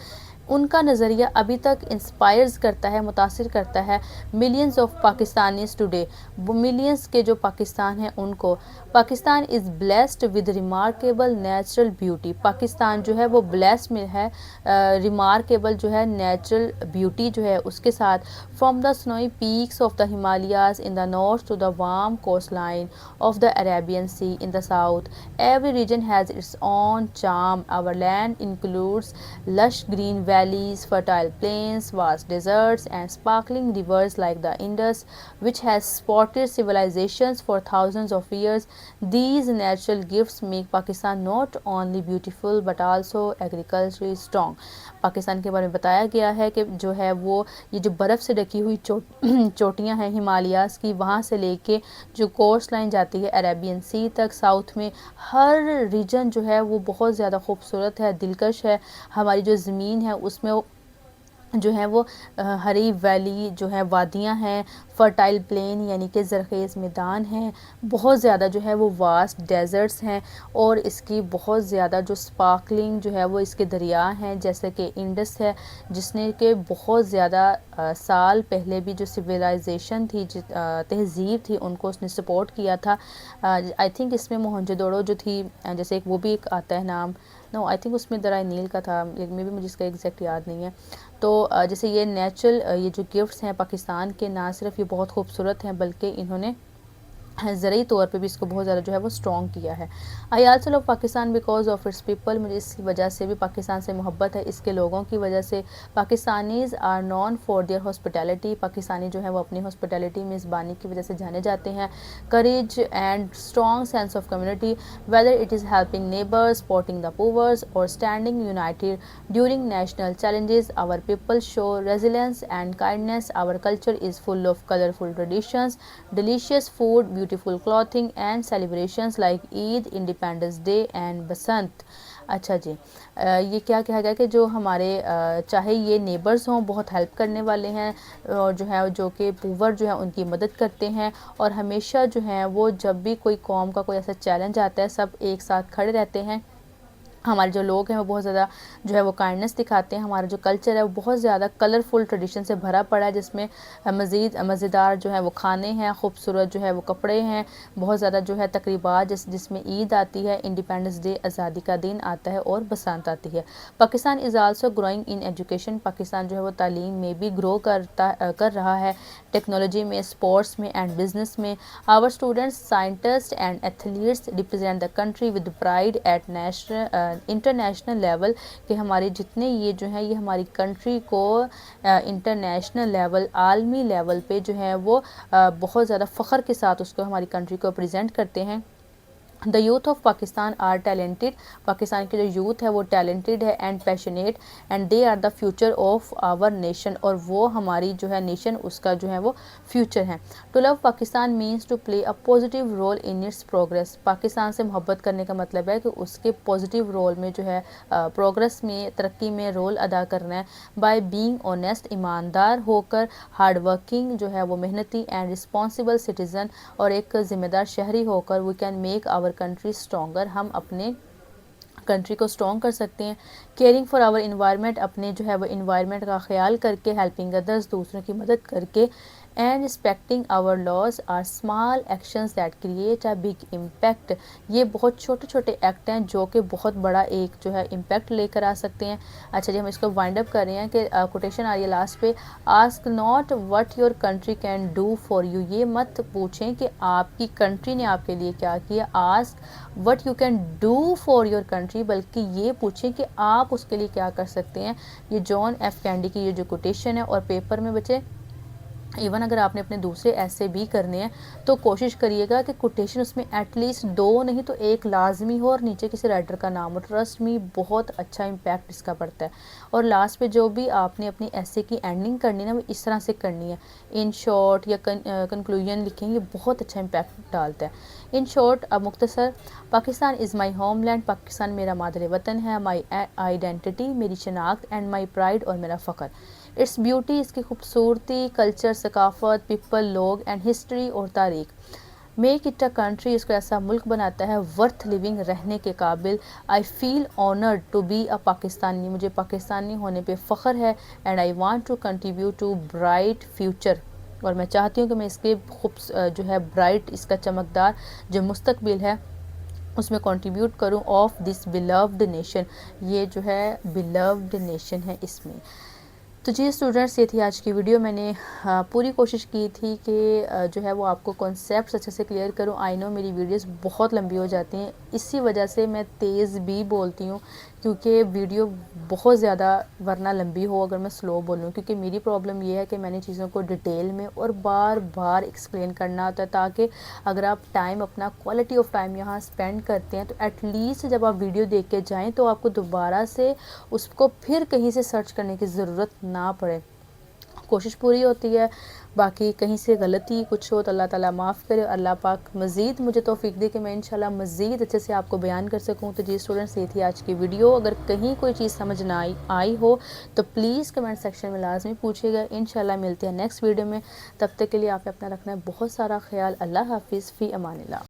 उनका नज़रिया अभी तक इंस्पायर्स करता है, मुतासिर करता है मिलियंस ऑफ पाकिस्तानीज़ टुडे, वो मिलियंस के जो पाकिस्तान हैं उनको. Pakistan is blessed with remarkable natural beauty, Pakistan जो है वो ब्लेस्ड में है रिमार्केबल जो है नेचुरल ब्यूटी जो है उसके साथ. From the snowy peaks of the Himalayas in the north to the warm coast line of the Arabian sea in the south, every region has its own charm. Our land includes lush green valleys, fertile plains, vast deserts, and sparkling rivers like the Indus, which has supported civilizations for thousands of years. These natural gifts make Pakistan not only beautiful but also agriculturally strong. Pakistan के बारे में बताया गया है कि जो है वो ये जो बर्फ़ से ढकी हुई चोटियाँ हैं हिमालयाज़ की, वहाँ से लेके जो कोस्ट लाइन जाती है अरेबियन सी तक, साउथ में हर रीजन जो है वो बहुत ज़्यादा खूबसूरत है, दिलकश है. हमारी जो ज़मीन है उसमें जो है वो हरी वैली जो है वादियाँ हैं, फ़र्टाइल प्लेन यानी कि ज़रख़ेज़ मैदान हैं, बहुत ज़्यादा जो है वो वास्ट डेज़र्ट्स हैं, और इसकी बहुत ज़्यादा जो स्पार्कलिंग जो है वो इसके दरिया हैं, जैसे कि इंडस है जिसने के बहुत ज़्यादा साल पहले भी जो सिविलाइजेशन थी, तहज़ीब थी, उनको उसने सपोर्ट किया था. आई थिंक इसमें मोहनजोदड़ो जो थी, जैसे एक वो भी एक आता है नाम, नो आई थिंक उसमें दराय नील का था, लेकिन मे भी मुझे इसका एग्जैक्ट याद नहीं है. तो जैसे ये नेचुरल ये जो गिफ्ट्स हैं पाकिस्तान के, ना सिर्फ ये बहुत खूबसूरत हैं बल्कि इन्होंने ज़रूरी तौर पे भी इसको बहुत ज़्यादा जो है वो स्ट्रॉन्ग किया है. I also love Pakistan because of its people, मुझे इस वजह से भी पाकिस्तान से मोहब्बत है, इसके लोगों की वजह से. Pakistanis are known for their hospitality, Pakistani जो है वो अपनी हॉस्पिटैलिटी मेज़बानी की वजह से जाने जाते हैं. Courage and strong sense of community, whether it is helping neighbours, supporting the poors, और standing united during national challenges. Our people show resilience and kindness. Our culture is full of colourful traditions, delicious food, beautiful clothing, and celebrations like Eid, independence day, and Basant. अच्छा जी, ये क्या कहा गया कि जो हमारे चाहे ये नेबर्स हों, बहुत हेल्प करने वाले हैं, और जो है जो कि पुअर जो है उनकी मदद करते हैं, और हमेशा जो है वो जब भी कोई कौम का कोई ऐसा चैलेंज आता है सब एक साथ खड़े रहते हैं. हमारे जो लोग हैं वो बहुत ज़्यादा जो है वो काइंडनेस दिखाते हैं. हमारा जो कल्चर है वो बहुत ज़्यादा कलरफुल ट्रेडिशन से भरा पड़ा है, जिसमें मज़ेदार जो है वो खाने हैं, खूबसूरत जो है वो कपड़े हैं, बहुत ज़्यादा जो है तकरीबात जिसमें ईद आती है, इंडिपेंडेंस डे आज़ादी का दिन आता है, और बसंत आती है. Pakistan is also growing in education, Pakistan जो है वो तालीम में भी ग्रो कर रहा है, टेक्नोलॉजी में, स्पोर्ट्स में, एंड बिजनेस में. Our students, scientist, and athletes represent the country with pride at international level, कि हमारे जितने ये जो है ये हमारी कंट्री को इंटरनेशनल लेवल, आलमी लेवल पे जो है वो बहुत ज़्यादा फ़ख्र के साथ उसको हमारी कंट्री को प्रेजेंट करते हैं. The youth of Pakistan are talented, Pakistan के जो यूथ है वो टैलेंटेड है, and passionate, and they are the future of our nation, और वो हमारी जो है नेशन उसका जो है वो फ्यूचर है. To love Pakistan means to play a positive role in its progress, Pakistan से मोहब्बत करने का मतलब है कि उसके पॉजिटिव रोल में जो है प्रोग्रेस में, तरक्की में रोल अदा करना है. बाय बीइंग ऑनेस्ट, ईमानदार होकर, हार्ड वर्किंग जो है वो मेहनती, एंड रिस्पॉन्सिबल सिटीज़न, और एक ज़िम्मेदार शहरी होकर, we can make our country stronger, हम अपने कंट्री को स्ट्रॉन्ग कर सकते हैं। केयरिंग फॉर आवर इन्वायरमेंट, अपने जो है वो इन्वायरमेंट का ख्याल करके, हेल्पिंग अदर्स, दूसरों की मदद करके, and respecting our laws are small actions that create a big impact. ये बहुत छोटे छोटे एक्ट हैं जो कि बहुत बड़ा एक जो है इम्पैक्ट लेकर आ सकते हैं। अच्छा जी, हम इसको वाइंड अप कर रहे हैं कि कोटेशन आ रही है लास्ट पे, ask not what your country can do for you. ये मत पूछें कि आपकी कंट्री ने आपके लिए क्या किया, ask what you can do for your country, बल्कि ये पूछें कि आप उसके लिए क्या कर सकते हैं। ये जॉन एफ कैंडी की ये जो कोटेशन है, और पेपर में बचे इवन अगर आपने अपने दूसरे ऐसे भी करने हैं तो कोशिश करिएगा कि कोटेशन उसमें एटलीस्ट 2 नहीं तो 1 लाजमी हो और नीचे किसी राइटर का नाम हो। ट्रस्ट मी, बहुत अच्छा इम्पैक्ट इसका पड़ता है। और लास्ट पे जो भी आपने अपनी ऐसे की एंडिंग करनी है ना, वो इस तरह से करनी है, इन शॉर्ट या कंक्लूजन लिखेंगे, बहुत अच्छा इम्पैक्ट डालता है। इन शॉर्ट, अब मुख्तसर, Pakistan is my homeland, Pakistan मेरा मादर वतन है, माई आइडेंटिटी, मेरी शनाख्त, एंड माई प्राइड, और मेरा फ़ख्र। इट्स ब्यूटी, इसकी खूबसूरती, कल्चर, सकाफ़त, पीपल, लोग, एंड हिस्ट्री और तारीख। मेक इट अ कंट्री, इसको ऐसा मुल्क बनाता है वर्थ लिविंग, रहने के काबिल। I feel honoured to be a Pakistani, मुझे पाकिस्तानी होने पे फ़ख्र है। And I want to contribute to bright future, और मैं चाहती हूँ कि मैं इसके खूब जो है ब्राइट, इसका चमकदार जो मुस्तकबिल है उसमें कंट्रीब्यूट करूँ ऑफ दिस बिलव्ड नेशन। ये जो है बिलव्ड नेशन है इसमें। तो जी स्टूडेंट्स, ये थी आज की वीडियो। मैंने पूरी कोशिश की थी कि जो है वो आपको कॉन्सेप्ट्स अच्छे से क्लियर करूँ। आई नो मेरी वीडियोस बहुत लंबी हो जाती हैं, इसी वजह से मैं तेज़ भी बोलती हूँ, क्योंकि वीडियो बहुत ज़्यादा वरना लंबी हो अगर मैं स्लो बोलूँ, क्योंकि मेरी प्रॉब्लम ये है कि मैंने चीज़ों को डिटेल में और बार बार एक्सप्लेन करना होता है, ताकि अगर आप टाइम अपना क्वालिटी ऑफ टाइम यहाँ स्पेंड करते हैं तो एटलीस्ट जब आप वीडियो देख के जाएँ तो आपको दोबारा से उसको फिर कहीं से सर्च करने की ज़रूरत ना पड़े। कोशिश पूरी होती है, बाकी कहीं से गलती कुछ हो तो अल्लाह ताला माफ़ करे। अल्लाह पाक मज़ीद मुझे तौफीक दे कि मैं इंशाल्लाह मज़ीद अच्छे से आपको बयान कर सकूं। तो जी स्टूडेंट्स, ये थी आज की वीडियो। अगर कहीं कोई चीज़ समझ ना आई हो तो प्लीज़ कमेंट सेक्शन में लाजमी पूछिएगा। इंशाल्लाह मिलते हैं नेक्स्ट वीडियो में, तब तक के लिए आप अपना रखना है बहुत सारा ख्याल। अल्लाह हाफिज़, फ़ी अमानिल्लाह।